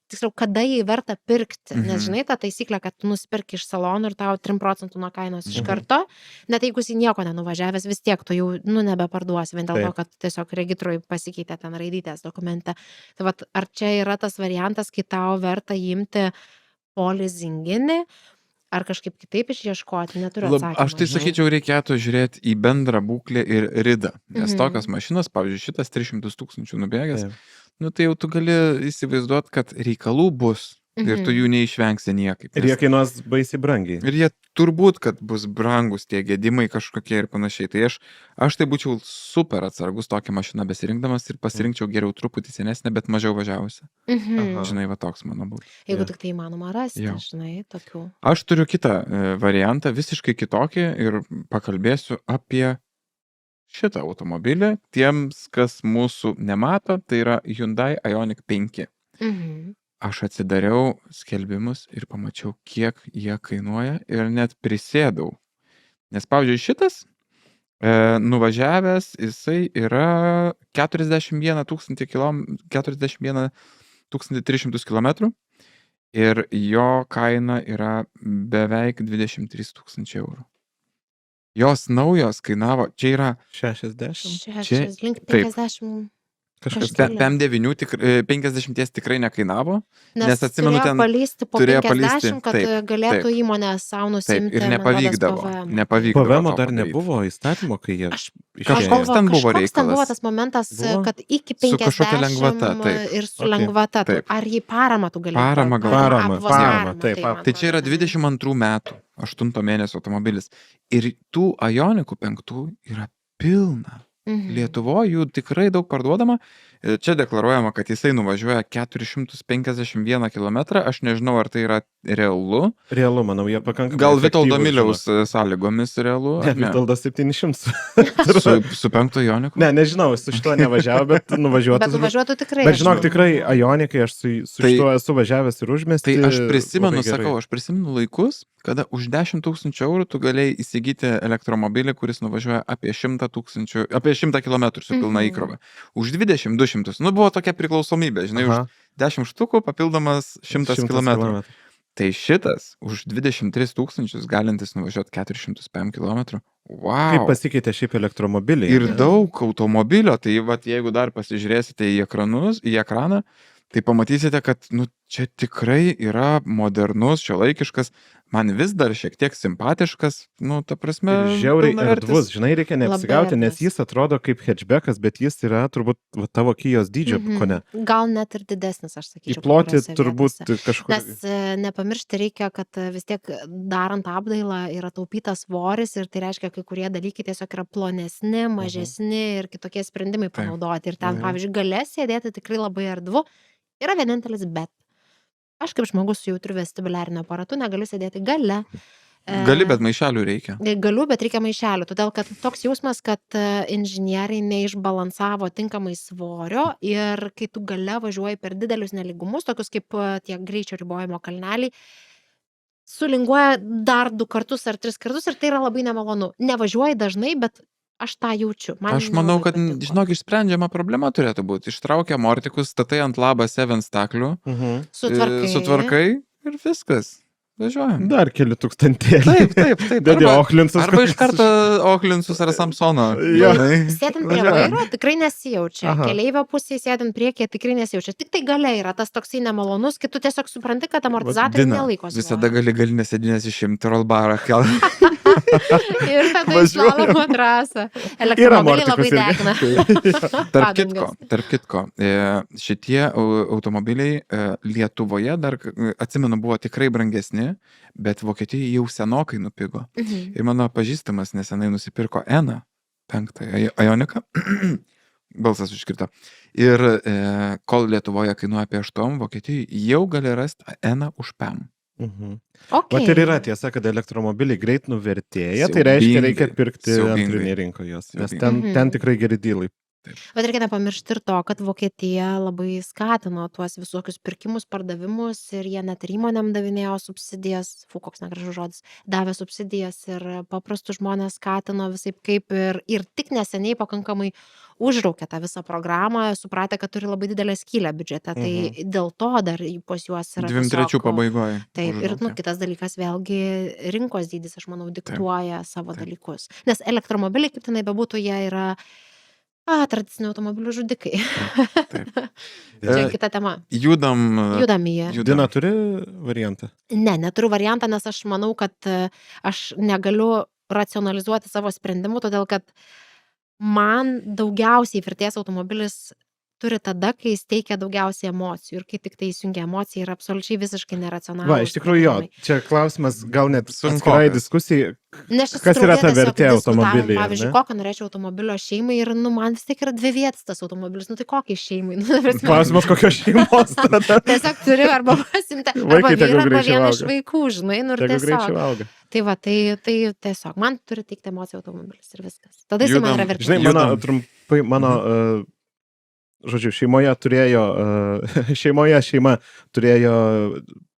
tiksliau, kada jį verta pirkti, nes žinai tą taisyklę, kad tu nusipirki iš salonų ir tau 3% nuo kainos iš karto, net jeigu jis nieko nenuvažiavęs, vis tiek tu jau nu, nebeparduosi, vien dėl to, kad tiesiog registrui pasikeitė ten raidytės dokumente. Tai vat, ar čia yra tas variantas, kai tau verta imti polizinginį, ar kažkaip kitaip išieškoti, neturiu atsakymą. Aš tai sakyčiau, reikėtų žiūrėti į bendrą būklę ir ridą, nes tokios mašinos, pavyzdžiui, šitas 300 000 nubėgęs, nu tai jau tu gali įsivaizduoti, kad reikalų bus ir tu jų neišvengsi niekaip. Ir jie kainuos baisiai brangiai. Ir jie turbūt, kad bus brangus tie gedimai kažkokie ir panašiai. Tai aš tai būčiau super atsargus tokią mašiną besirinkdamas ir pasirinkčiau geriau truputį senesnę, bet mažiau važiavusią. Žinai, va toks mano būtų. Jeigu tik tai įmanoma rasti, žinai, tokių. Aš turiu kitą variantą, visiškai kitokį ir pakalbėsiu apie šitą automobilį. Tiems, kas mūsų nemato, tai yra Hyundai Ioniq 5. Aš atsidariau skelbimus ir pamačiau, kiek jie kainuoja ir net prisėdau. Nes, pavyzdžiui, šitas nuvažiavęs, jisai yra 41 300 km ir jo kaina yra beveik 23 000 eurų. Jos naujos kainavo, čia yra 60? Link 50. Kažkas PM9 50 tikrai nekainavo, nes atsimenu, ten palysti po turėjo 50, kad taip, galėtų įmonė savo nusimti. Ir nepavykdavo. PVM dar nebuvo įstatymo, kai jie Kažkoks ten buvo reikalas. Ten buvo tas momentas, kad iki 50 su kažkokia lengvata, ir su lengvata. Ar jį paramą tu galėjai? Paramą, taip. Tai čia yra 22 metų, 8 mėnesio automobilis. Ir tų Ioniqų 5 yra pilna. Lietuvoje jų tikrai daug parduodama. Čia deklaruojama, kad jisai nuvažiuoja 451 km. Aš nežinau, ar tai yra realu. Realu, manau, jie pakankamai. Gal Vitoldo Miliaus sąlygomis realu? Ne, Vitoldo 700. Su 5 Ioniqu? Ne, nežinau, su šituo nevažiavo, bet nuvažiuotų. Bet nuvažiuotų tikrai. Bet žinok, tikrai Ioniqai, aš su šituo esu važiavęs ir užmesti. Tai aš prisimenu laikus, kada už 10 000 eurų tu galėjai įsigyti elektromobilį, kuris nuvažiuoja apie 100 km su pilna įkrova. Už 20-200. Nu, buvo tokia priklausomybė, žinai, už 10 štukų papildomas 100 km. Tai šitas už 23 000 galintis nuvažiuoti 405 km. Wow. Kaip pasikeitė šiaip elektromobiliai? Ir daug automobilio, tai vat, jeigu dar pasižiūrėsite į ekraną, tai pamatysite, kad nu, čia tikrai yra modernus, šiuolaikiškas, man vis dar šiek tiek simpatiškas, nu, ta prasme... Ir žiauriai erdvus, žinai, reikia neapsigauti, nes jis atrodo kaip hatchbackas, bet jis yra turbūt tavo Kijos dydžio, ko ne? Gal net ir didesnis, aš sakyčiau. Įploti turbūt kažkur. Nes nepamiršti reikia, kad vis tiek darant apdailą yra taupytas svoris ir tai reiškia, kai kurie dalykai tiesiog yra plonesni, mažesni ir kitokie sprendimai panaudoti. Ir ten, pavyzdžiui, gale sėdėti tikrai labai erdvu. Yra vienintelis bet. Aš kaip žmogus su jautriu vestibuliariniu aparatu negaliu sėdėti gale. Gali, bet maišelių reikia. Galiu, bet reikia maišelių. Todėl, kad toks jausmas, kad inžinieriai neišbalansavo tinkamai svorio ir kai tu gale važiuoji per didelius neligumus, tokius kaip tie greičio ribojimo kalneliai, sulinguoja dar 2 kartus ar 3 kartus ir tai yra labai nemalonu. Nevažiuoji dažnai, bet aš tą jaučiu. Aš manau, kad, žinok, išsprendžiama problema turėtų būti. Ištraukia amortikus, statai ant labą 7 staklių, sutvarkai ir viskas. Važiuojam. Dar keli tūkstantėlį. Taip. Dedi Ochlinsus. Arba iš karto Ochlinsus ar Samsono. Sėdint prie vairo tikrai nesijaučia. Keleivio pusėje sėdint priekyje tikrai nesijaučia. Tik tai gale yra tas toksai nemalonus, kai tu tiesiog supranti, kad amortizatoriai nelaikosi. Visada gali galinės sėdinės išimti rollbarą. Ir tada išlalo matrasą. Elektromobiliai labai degina. Tarp kitko, šitie automobiliai Lietuvoje dar, atsimenu, buvo tikrai brangesni, bet Vokietijoje jau senokai nupigo. Ir mano pažįstamas nesenai nusipirko N, 5 Ioniqą. Balsas užkrito. Ir kol Lietuvoje kainuoja apie 8, Vokietijoje jau gali rasti N už PM. Vat ir yra tiesa, kad elektromobiliai greit nuvertėja, tai reiškia reikia pirkti antrinėje rinkoje jos, nes ten tikrai geri dylai. Bet reikia nepamiršti ir to, kad Vokietija labai skatino tuos visokius pirkimus, pardavimus ir jie net ir įmonėm davinėjo subsidijas, koks negražus žodis, davė subsidijas ir paprastus žmonės skatino visaip kaip ir tik neseniai pakankamai užraukė tą visą programą, supratę, kad turi labai didelę skylę biudžete, tai dėl to dar pas juos yra 23 pabaigoje. Taip, ir kitas dalykas, vėlgi rinkos dydis, aš manau, diktuoja savo dalykus. Nes elektromobiliai, kaip tenai bebūtų, jie yra tradicinių automobilių žudikai. Taip. Čia kita tema. Judam į jį. Dina turi variantą? Ne, neturiu variantą, nes aš manau, kad aš negaliu racionalizuoti savo sprendimų, todėl kad man daugiausiai vertės automobilis turi tada, kai jis teikia daugiausiai emocijų ir kai tik tai įsijungia emocija yra absoliučiai visiškai neracionalūs. Va, iš tikrųjų jo, čia klausimas gal net Sunkokas. atskirai diskusijai, kas yra ta vertė automobilyje. Pavyzdžiui, kokio norėčiau automobilio šeimai ir man vis tiek yra 2 vietas tas automobilis, tai kokiai šeimai? Klausimas, kokios šeimos tada. Tiesiog turi arba pasimti, arba vyrą, arba vieną iš vaikų, žinai, ir tiesiog. Tai va, tai tiesiog, man turi teikti emocijų automobilis ir viskas. Tada jis man yra vertė. Žinai, mano žodžiu, šeima turėjo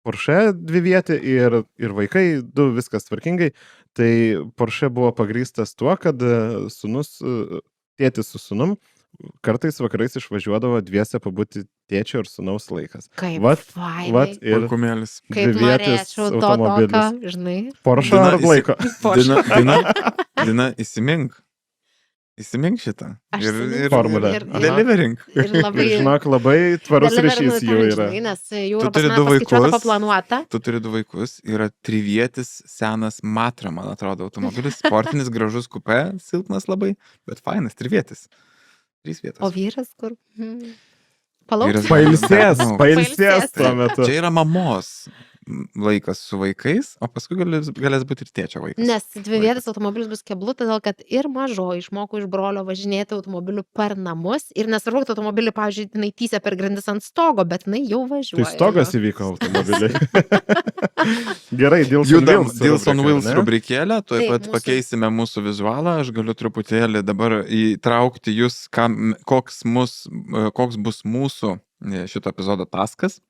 Porsche 2 vietį ir vaikai 2, viskas tvarkingai. Tai Porsche buvo pagrįstas tuo, kad tėtis su sūnum kartais vakarais išvažiuodavo dviese pabūti tėčio ir sūnaus laikas. Kaip fainai. Vat ir kumėlis. Kaip norėčiau to tokio, žinai. Porsche ar laiko? Dina, įsimink šitą. Ir formulę. Delivering. Ir labai... Žinok, labai tvarus ryšys jų yra. Nes jau yra pas mane paskaičiuota, paplanuota. Tu turi 2 vaikus, yra 3-vietis senas Matra, man atrodo, automobilis, sportinis, gražus kupė, silpnas labai, bet fainas, 3-vietis. 3 vietos. O vyras kur? Palauks. Pailsės tuo metu. Čia yra mamos laikas su vaikais, o paskui galės būti ir tėčio vaikas. Nes 2 vietas automobilis bus keblu, todėl kad ir mažo išmoko iš brolio važinėti automobiliu per namus ir nesvarbu, kad automobilį, pavyzdžiui, jinai tįsia per grindis ant stogo, bet jinai jau važiuoja. Tai stogas įvyko automobiliai. Gerai, Deals on Wheels rubrikėlę, tuoj pat pakeisime mūsų vizualą, aš galiu truputėlį dabar įtraukti jūs, koks bus mūsų šito epizodo taskas.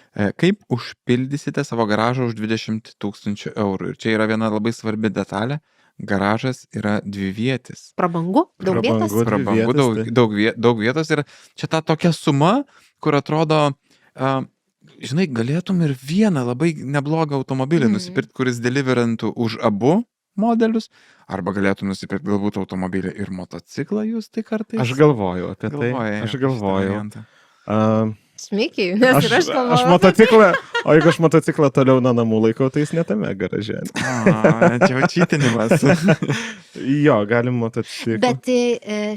Kaip užpildysite savo garažą už 20 000 eurų. Ir čia yra viena labai svarbi detalė. Garažas yra 2-vietis. Prabangu, daug vietos. Prabangu, daug vietos. Ir čia ta tokia suma, kur atrodo, žinai, galėtum ir vieną labai neblogą automobilį nusipirkti, kuris deliverantų už abu modelius, arba galėtum nusipirkti galbūt automobilį ir motociklą jūs tai kartais. Aš galvoju apie tai. Aš galvoju. Smikiai, nes ir aš galvoju. Aš motociklą, o jeigu aš motociklą toliau nuo namų laikau, tai jis ne tame garaže. Čia jau čytinimas. Jo, galim motociklą. Bet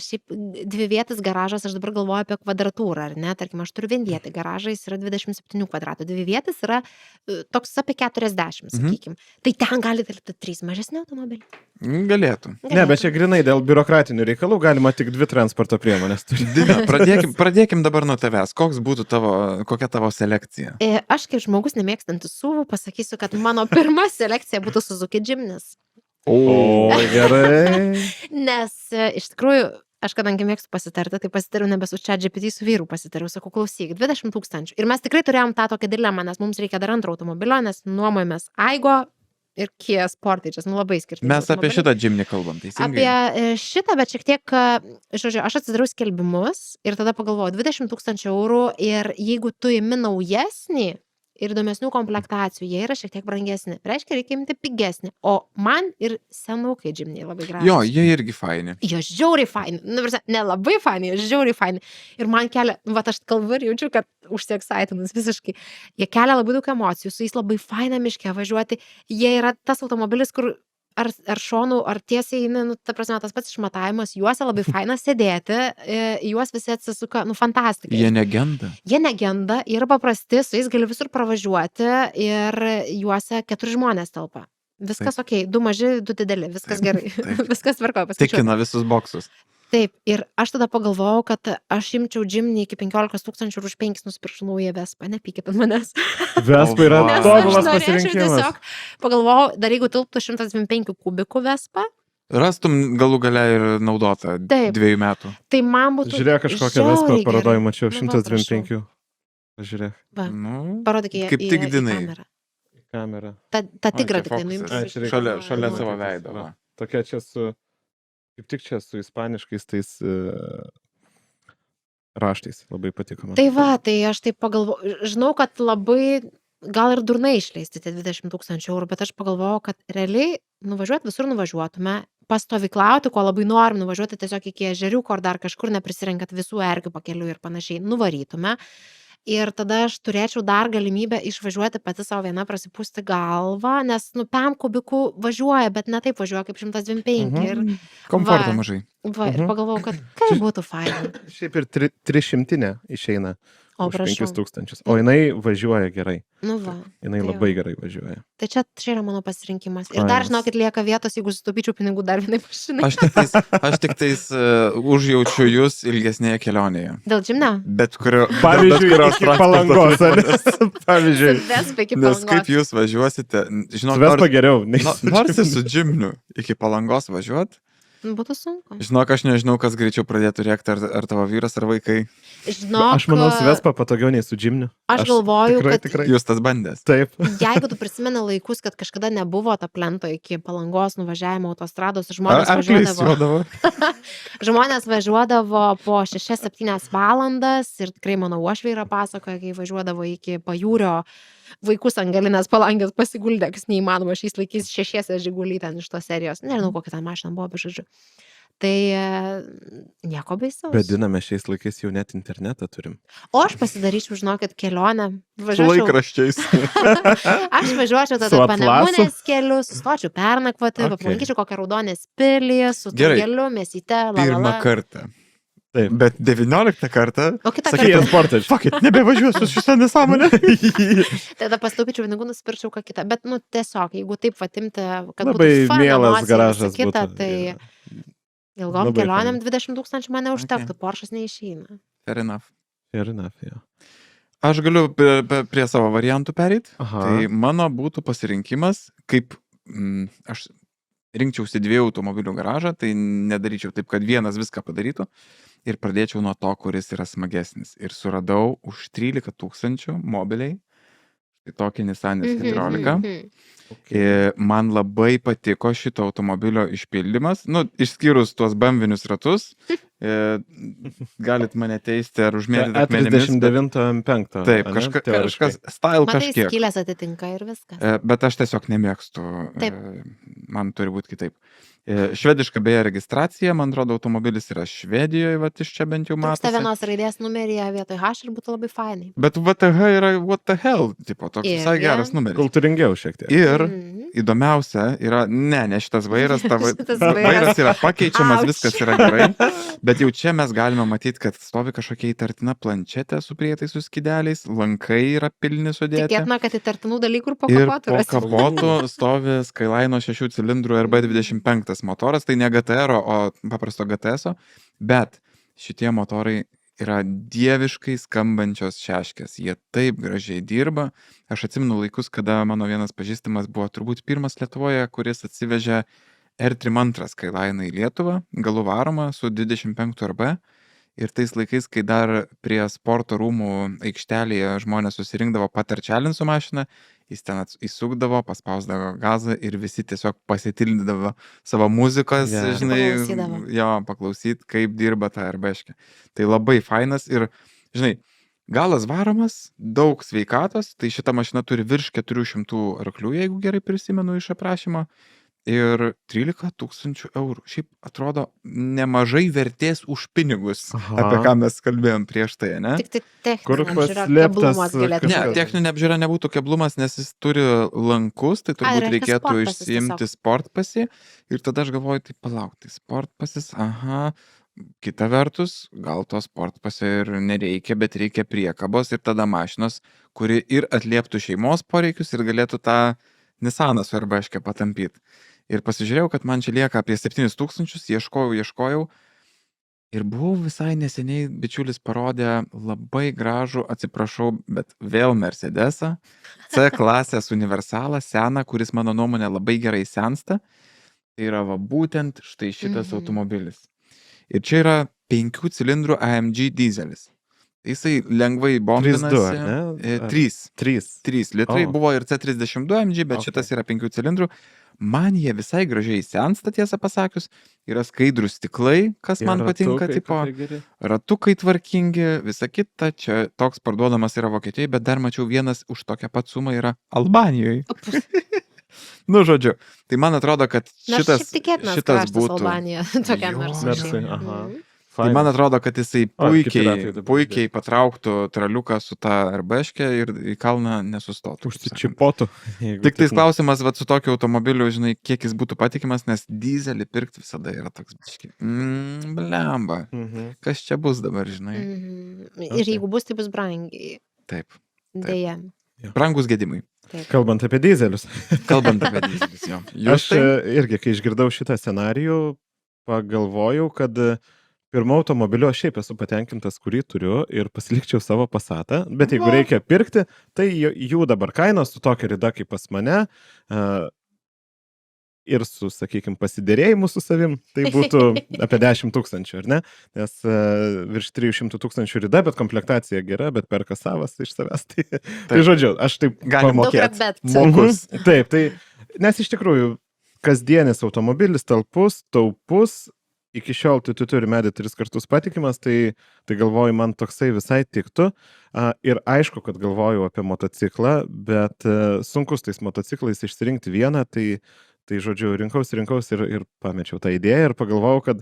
šiaip 2-vietis garažas, aš dabar galvoju apie kvadratūrą, ar ne? Tarkim, aš turiu 1-vietį garažą, jis yra 27 kvadratų. 2-vietis yra toks apie 40, sakykim. Tai ten gali tilpti 3 mažesni automobiliai. Galėtų. Ne, bet čia grinai dėl biurokratinių reikalų galima tik 2 transporto priemonės turėti. Dina, pradėkim dabar nuo tavęs. Kokia tavo selekcija? Aš kaip žmogus nemėgstantis SUV pasakysiu, kad mano pirma selekcija būtų Suzuki Jimnis. O, gerai. Nes iš tikrųjų, aš kadangi mėgstu pasitarti, tai pasitariau nebe su ChatGPT, su vyru pasitariau, sakau, klausyk, 20 000. Ir mes tikrai turėjom tą tokią dilemą, nes mums reikia dar antro automobilio, nes nuomojamės Aigo ir Kia Sportage'as, labai skirtingi. Mes apie šitą Jimny kalbam, teisingai? Apie šitą, bet šiek tiek, žodžiu, aš atsidariau skelbimus ir tada pagalvojau, 20 000 eurų ir jeigu tu imi naujesnį ir įdomesnių komplektacijų, jie yra šiek tiek brangesni. Reiškia, reikia imti pigesnį. O man ir senukai Jimny labai gražus. Jo, jie irgi faini. Jie žiauriai faini. Ne labai faini, jie žiauriai faini. Ir man kelia, aš kalbu ir jaučiu, kad užsieksaitinas visiškai. Jie kelia labai daug emocijų, su jais labai faina miške važiuoti. Jie yra tas automobilis, kur ar šonų, ar tiesiai, ta prasme, tas pats išmatavimas, juose labai faina sėdėti, juos visi atsisuka, fantastika. Jie negenda. Jie negenda, yra paprasti, su jais gali visur pravažiuoti ir juose 4 žmonės telpa. Viskas okei, 2 maži, 2 dideli, viskas gerai, viskas tvarkoja. Tikina visus boksus. Taip, ir aš tada pagalvojau, kad aš imčiau Jimny iki 15 000 ir už 5 nusipirkčiau naują Vespą, nepykit ant manęs. Vespa yra tobulas pasirinkimas. Tiesiog pagalvojau, dar jeigu tilptų 125 kubikų Vespa, Rastum galų gale ir naudotą Taip. 2 metų. Tai man būtų Žiūrėk, kažkokią Vespą žiauriai parodoj gerai. mačiau, Nu va, 125. Pažiūrėk, Va, Nu, parodyk į kaip tik į dinai. kamerą. į kamerą. Ta tigrą čia tikrai fokusas. nuimk. Ai, čia reikia- Šalia, šalia Va. savo veido. Va. Va. Tokia čia su, kaip tik čia su ispaniškais tais raštais. Labai patiko man. Tai va, tai aš taip pagalvoju, žinau, kad labai gal ir durnai išleisti tie 20 000 eurų, bet aš pagalvojau, kad realiai nuvažiuoti visur nuvažiuotume, pastovyklauti, ko labai norim, nuvažiuoti tiesiog iki ežeriuko ar dar kažkur neprisirenkat visų erkių pakeliui ir panašiai, nuvarytume. Ir tada aš turėčiau dar galimybę išvažiuoti pati savo viena prasipūsti galvą, nes, nu, 5 kubikų važiuoja, bet ne taip važiuoja kaip 125. Ir, Komforto Va. mažai. va, ir pagalvojau, kad kaip būtų faina. Šiaip ir 300 išeina O, už prašau. 5000. O jinai važiuoja gerai. Nu, va. Jinai Tai labai va. gerai važiuoja. Tai čia yra mano pasirinkimas. Ir dar, Fainas. žinokit, lieka vietos, jeigu sutaupyčiau pinigų dar vienai mašinai. Aš tik tais užjaučiu jūs ilgesnėje kelionėje. Dėl džimne? Bet kurio... Pavyzdžiui, bet kurios iki transporto Palangos, ar ne? priemonės. Pavyzdžiui, Vespa iki Nes kaip palangos. jūs važiuosite, žinok, Vespa geriau. nei su nors ir džipnu. su džimniu iki Palangos važiuot, Būtų sunku. žinok, aš nežinau, kas greičiau pradėtų rėkti, ar tavo vyras, ar vaikai. Žinok, Aš manau, su Vespa patogiau nei su džimniu. Aš galvoju, tikrai, kad- Tikrai. Jūs tas bandęs. Taip. jeigu tu prisimeni laikus, kad kažkada nebuvo ta plento iki Palangos nuvažiavimo autostrados, žmonės Arkliais važiuodavo. juodavo. Žmonės važiuodavo po 6-7 valandas ir tikrai mano uošviai yra pasakoja, kai važiuodavo iki pajūrio vaikus ant galinės palangės pasiguldę, kas neįmanoma šiais laikais 6 žiguliai ten iš tos serijos. Nežinau, kokia ten mašina buvo, bet žodžiu. Tai nieko baisaus. Bediname šiais laikais jau net internetą turim. O aš pasidaryčiau, žinokit, kelionę. Su Važiuočiau, laikraščiais. aš važiuočiau Su tada atlasu. Panemunės keliu, sustočiau pernakvoti, Okay. aplankyčiau kokią raudonės pilį, su Gerai. tugeliu, mėsyte, Pirmą kartą. Taip. Bet 19 kartą. O kitą Sakai, kartą, transportas. Fuck it, nebevažiuosiu su šitą nesąmonę. tada pastaupičiau pinigų, nusipirčiau ką kitą. Bet, nu, tiesiog, jeigu taip vatimti, kad Labai būtų fun, mielas emocija, visa garažas kita, būtų. tai Jo. ilgom Labai kelionėm fainai. 20 000 man neužtektų, Okay. Porsche'as neišeina. Fair enough. Fair enough, jo. Aš galiu prie savo variantų pereiti. Aha. Tai mano būtų pasirinkimas, kaip aš rinkčiausi 2 automobilių garažą, tai nedaryčiau taip, kad vienas viską padarytų ir pradėčiau nuo to, kuris yra smagesnis. Ir suradau už 13 000 mobiliai, tai tokį Nissan S14. Man labai patiko šito automobilio išpildymas, nu, išskyrus tuos bambinius ratus, galit mane teisti ar užmėtyti akmenimis. bet- E39M5. Taip, ane? kažkas, Teoriškai. style Matai, kažkiek. skylės atitinka ir viskas. Bet aš tiesiog nemėgstu. Taip. Man turi būti kitaip. Švediška beje registracija, man atrodo, automobilis yra Švedijoje, va iš čia bent jau Trūksta matosi. vienos raidės numeryje vietoj H ir būtų labai fainai. Bet VTH yra what the hell, tipo, toks visai Irgi. geras numeris. Kultūringiau šiek tiek. Ir Mhm. įdomiausia yra, ne šitas vairas, Šitas vairas yra pakeičiamas, Auč. viskas yra gerai, bet jau čia mes galime matyti, kad stovi kažkokia įtartina planšetė su prietaisų skydeliais, lankai yra pilni sudėti. Tikėtina, kad įtartinų dalykų ir po Ir kapotu po rasim. kapotu stovi Skyline 6 cilindrų RB25 motoras, tai ne GTR, o paprasto GTS, bet šitie motorai yra dieviškai skambančios šeškės. Jie taip gražiai dirba. Aš atsimenu laikus, kada mano vienas pažįstamas buvo turbūt pirmas Lietuvoje, kuris atsivežė R32 Skyline į Lietuvą, galų varomą su 25 RB. Ir tais laikais, kai dar prie sporto rūmų aikštelėje žmonės susirinkdavo patarčelint su mašina, jis ten įsukdavo, paspausdavo gazą ir visi tiesiog pasitildydavo savo muzikos, Jo. žinai, Paklausydavo. jo, paklausyt, kaip dirba ta RBškė. Tai labai fainas ir, žinai, galas varomas, daug sveikatos, tai šita mašina turi virš 400 arklių, jeigu gerai prisimenu iš aprašymo. Ir 13 000 eurų. Šiaip atrodo nemažai vertės už pinigus, Aha. apie ką mes kalbėjom prieš tai, ne? Tik tai Kur techninė apžiūra, paslėptas keblumas galėtų Ne, kažkas. būti. techninė apžiūra nebūtų keblumas, nes jis turi lankus, tai turbūt reiškia reikėtų sportpasis išsiimti sportpasį. Ir tada aš galvoju, tai palauk, tai sportpasis, aha. Kita vertus, gal to sportpasio ir nereikia, bet reikia priekabos ir tada mašinos, kuri ir atlieptų šeimos poreikius ir galėtų tą Nissaną su RBškę patampyti. Ir pasižiūrėjau, kad man čia lieka apie 7 000, ieškojau. Ir buvau visai neseniai, bičiulis parodė labai gražų, atsiprašau, bet vėl Mercedesą, C klasės universalą, seną, kuris mano nuomonė labai gerai sensta. Tai yra va būtent štai šitas Mhm. automobilis. Ir čia yra 5 cilindrų AMG dizelis. Tai jisai lengvai 3.2, bombinasi. ar ne? Ar 3. 3. 3 litrai. O. Buvo ir C32 AMG, bet Okay. šitas yra 5 cilindrų. Man jie visai gražiai sensta, tiesą pasakius. Yra skaidrus stiklai, kas man patinka, tipo. Ratukai tvarkingi, visa kita. Čia toks parduodamas yra Vokietijoje, bet dar mačiau vienas už tokią pat sumą yra Albanijoje. Nu, žodžiu. Tai man atrodo, kad šitas būtų. Albanija tokiam Jo, nors Mersai, mašinai. aha. Mhm. Tai man atrodo, kad jisai O, ir kiti ratai dabar puikiai patrauktų traliuką su tą arbeškę ir į kalną nesustotų. kaip sakant. Užsičipotų. Tik tais klausimas, vat, su tokiu automobiliu, žinai, kiek jis būtų patikimas, nes dizelį pirkti visada yra toks biški. Blemba. Mhm. Kas čia bus dabar, žinai? Mhm. Ir Okay. jeigu bus, tai bus brangiai. Taip. Deja. Brangus gedimai. Kalbant apie dizelius. Kalbant apie dizelius, jo. Jūs Aš irgi, kai išgirdau šitą scenarijų, pagalvojau, kad pirmo automobilio aš šiaip esu patenkintas, kurį turiu ir pasilikčiau savo Passatą, bet jeigu Va. reikia pirkti, tai jų dabar kainos su tokia rida kaip pas mane ir su, sakykime, pasidėrėjimu su savim, tai būtų apie 10 000, ar ne? Nes virš 300 000 rida, bet komplektacija gera, bet perka savas iš savęs. Tai žodžiu, aš taip Galim pamokėt. Bet. Mokus. Mhm. Taip, tai nes iš tikrųjų kasdienis automobilis talpus, taupus, iki šiol tu turi medį 3 kartus patikimas, tai galvoju, man toksai visai tiktų. Ir aišku, kad galvoju apie motociklą, bet sunkus tais motociklais išsirinkti vieną, tai žodžiu, rinkausi ir pamečiau tą idėją ir pagalvojau, kad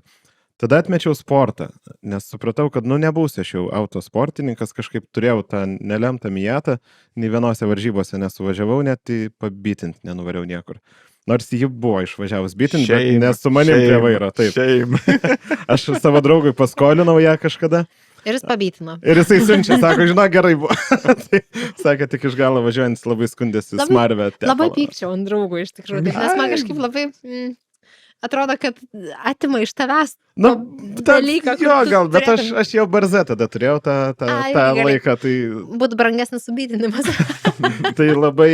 tada atmečiau sportą, nes supratau, kad nebūsiu aš jau autosportininkas, kažkaip turėjau tą nelemtą Miatą, nei vienose varžybose nesuvažiavau, net pabitint nenuvariau niekur. Nors ji buvo išvažiavus bitint, bet nes su manim prie vairo, taip. Aš savo draugui paskolinau ją kažkada. Ir jis pabytino. Ir jisai siunčia, sako, žinok, gerai buvo. Tai sakė, tik iš galo važiuojant labai skundėsi smarvę. Labai pykčiau ant draugų iš tikrųjų, taip, nes man kažkaip labai atrodo, kad atima iš tavęs dalyką. Jo, gal, bet aš jau barzę tada turėjau tą laiką. Tai būtų brangesnis subytinimas. Tai labai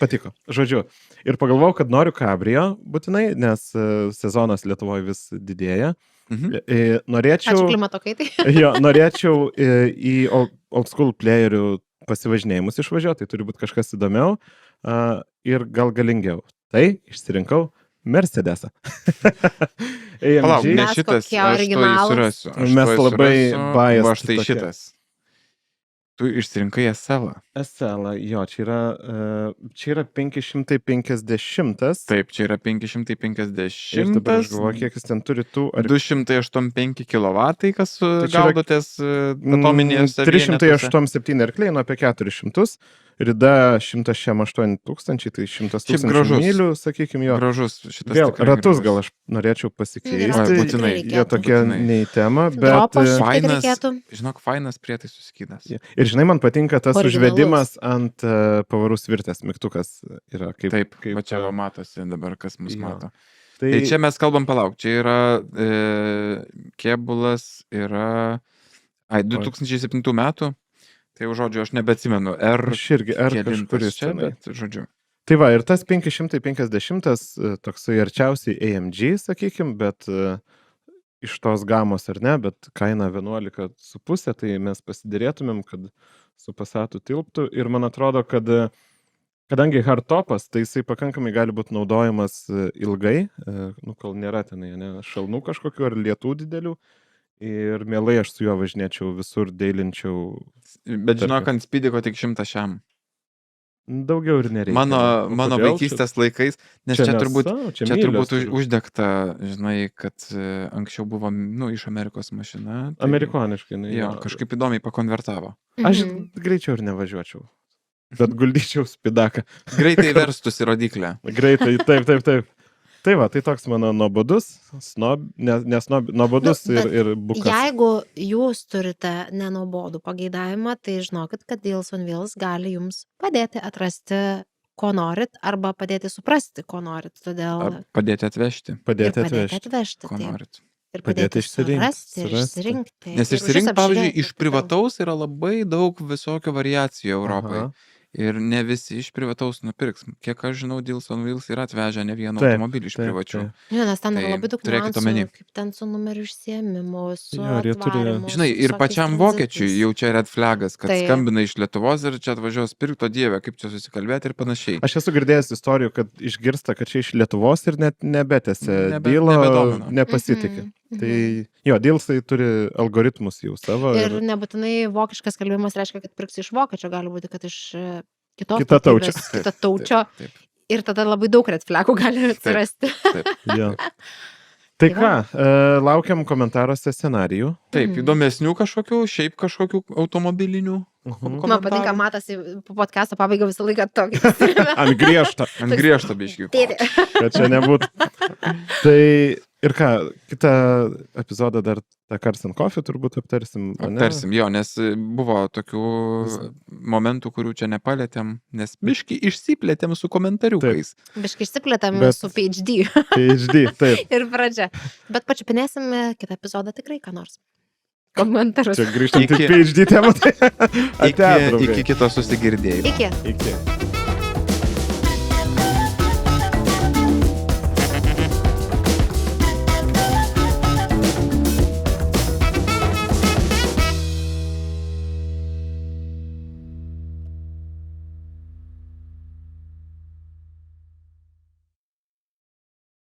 patiko. Žodžiu, ir pagalvojau, kad noriu kabrio būtinai, nes sezonas Lietuvoje vis didėja. Norėčiau... Ačiū klimato kaitai. Jo, norėčiau į old school playerių pasivažinėjimus išvažiuoti, tai turi būti kažkas įdomiau ir gal galingiau. Tai išsirinkau Mercedesą. Palauk, ne Mes šitas, kokie aš to originalūs. įsurasiu. Mes labai biased Va štai tokie. šitas. Tu išsirinkai SL. SL, jo, čia yra 550. Taip, čia yra 550. Ir dabar aš galvoju, kiek jis ten turi tų... 285 kW, kas čia yra- gaudotės atominėse 387 arkliai, nuo apie 400. Rida 108 000, tai 100 Šiaip 000 gražus. mylių, sakykime, jo. Gražus šitas. Vėl, tikrai ratus gražus. gal aš norėčiau pasikeisti. Oi, būtinai. Jie tokie Būtinai. ne į temą, bet... Dropo šiek tiek fainas. reikėtų. Žinok, fainas prietaisų skydas. Ir žinai, man patinka tas Originalus. užvedimas ant pavarų svirtės, mygtukas yra kaip... Taip, va čia va matosi dabar, kas mus Jo. mato. Tai čia mes kalbam, palauk, čia yra kėbulas, yra 2007 metų. Tai jau žodžiu, aš nebeatsimenu. Aš irgi, ar kažkuris čia, tenai. bet žodžiu. Tai va, ir tas 550 toksai arčiausiai AMG, sakykim, bet iš tos gamos ar ne, bet kaina 11,5, tai mes pasidėrėtumėm, kad su Passatu tilptų. Ir man atrodo, kad kadangi hardtopas, tai jisai pakankamai gali būti naudojamas ilgai, kol nėra tenai šalnų kažkokių ar lietų didelių. Ir mielai aš su juo važinėčiau visur, deilinčiau. Bet žinok, ant spydiko tik 100 šiam. Daugiau ir nereikia. Mano Kodėl? vaikystės laikais, nes čia turbūt čia turbūt uždegta, žinai, kad anksčiau buvo, iš Amerikos mašina. Tai, Amerikoniškai. jo, kažkaip įdomiai pakonvertavo. Aš Mhm. greičiau ir nevažiuočiau, bet guldyčiau spidaką. Greitai verstųsi rodiklę. Greitai, taip. Tai va, tai toks mano nuobodus, nuobodus ir bukas. Jeigu jūs turite nenobodų pageidavimą, tai žinokit, kad Deals on Wheels gali jums padėti atrasti, ko norit, arba padėti suprasti, ko norit. Todėl Padėti atvežti, Padėti padėti atvežti. atvežti. ko taip. norit. Ir Padėti padėti išsirinkti, išsirinkti. Nes ir išsirinkti, pavyzdžiui, apžiūrėti iš privataus yra labai daug visokių variacijų Europoje. Aha. ir ne visi iš privataus nupirks. Kiek aš žinau, Deals on Wheels yra atvežę ne vieną Taip, automobilį iš taip, privačių. taip. Jo, nes ten yra Tai labai daug turėkit niuansų, omeny. kaip ten su numeriu išsiėmimu, su Jo, ir jie turi- atvarymu, Žinai, su ir visokiais pačiam tranzitais. vokiečiui jau čia red flagas, kad Taip. skambina iš Lietuvos ir čia atvažiuos pirkto dievę, kaip čia susikalbėti ir panašiai. Aš esu girdėjęs istorijų, kad išgirsta, kad čia iš Lietuvos ir net nebetėse dylo, nebedomina. nepasitikė. Mhm, Tai jo, Dealsai turi algoritmus jau savo. Ir nebūtinai vokiškas kalbėjimas reiškia, kad pirksi iš vokiečio, gali būti, kad iš kitos Kitataučio. tautybės, kitataučio. Taip. Ir tada labai daug red flagų gali atsirasti. Jo. Tai Tai ką, laukiam komentaruose scenarijų. Taip, Mhm. įdomesnių kažkokių, šiaip kažkokių automobilinių. Mhm. Man patinka, matosi, po podcast'o pabaiga visą laiką tokį. Ant griežto, Ant griežto biškių. Tėti. kad čia nebūtų. Tai ir ką, kitą epizodą dar tą Cars and Coffee turbūt aptarsim. ane? Aptarsim, jo, nes buvo tokių momentų, kurių čia nepalėtėm, nes biški išsiplėtėm su komentariukais. Biškai išsiplėtėm Bet- su PhD PhD, taip. ir pradžia. Bet pačiupinėsim kitą epizodą tikrai ką nors. Komentarus. Čia grįžtant į Iki- PhD temą. Tai Iki, ate, draugai. iki kito susigirdėjimo. Iki. Iki.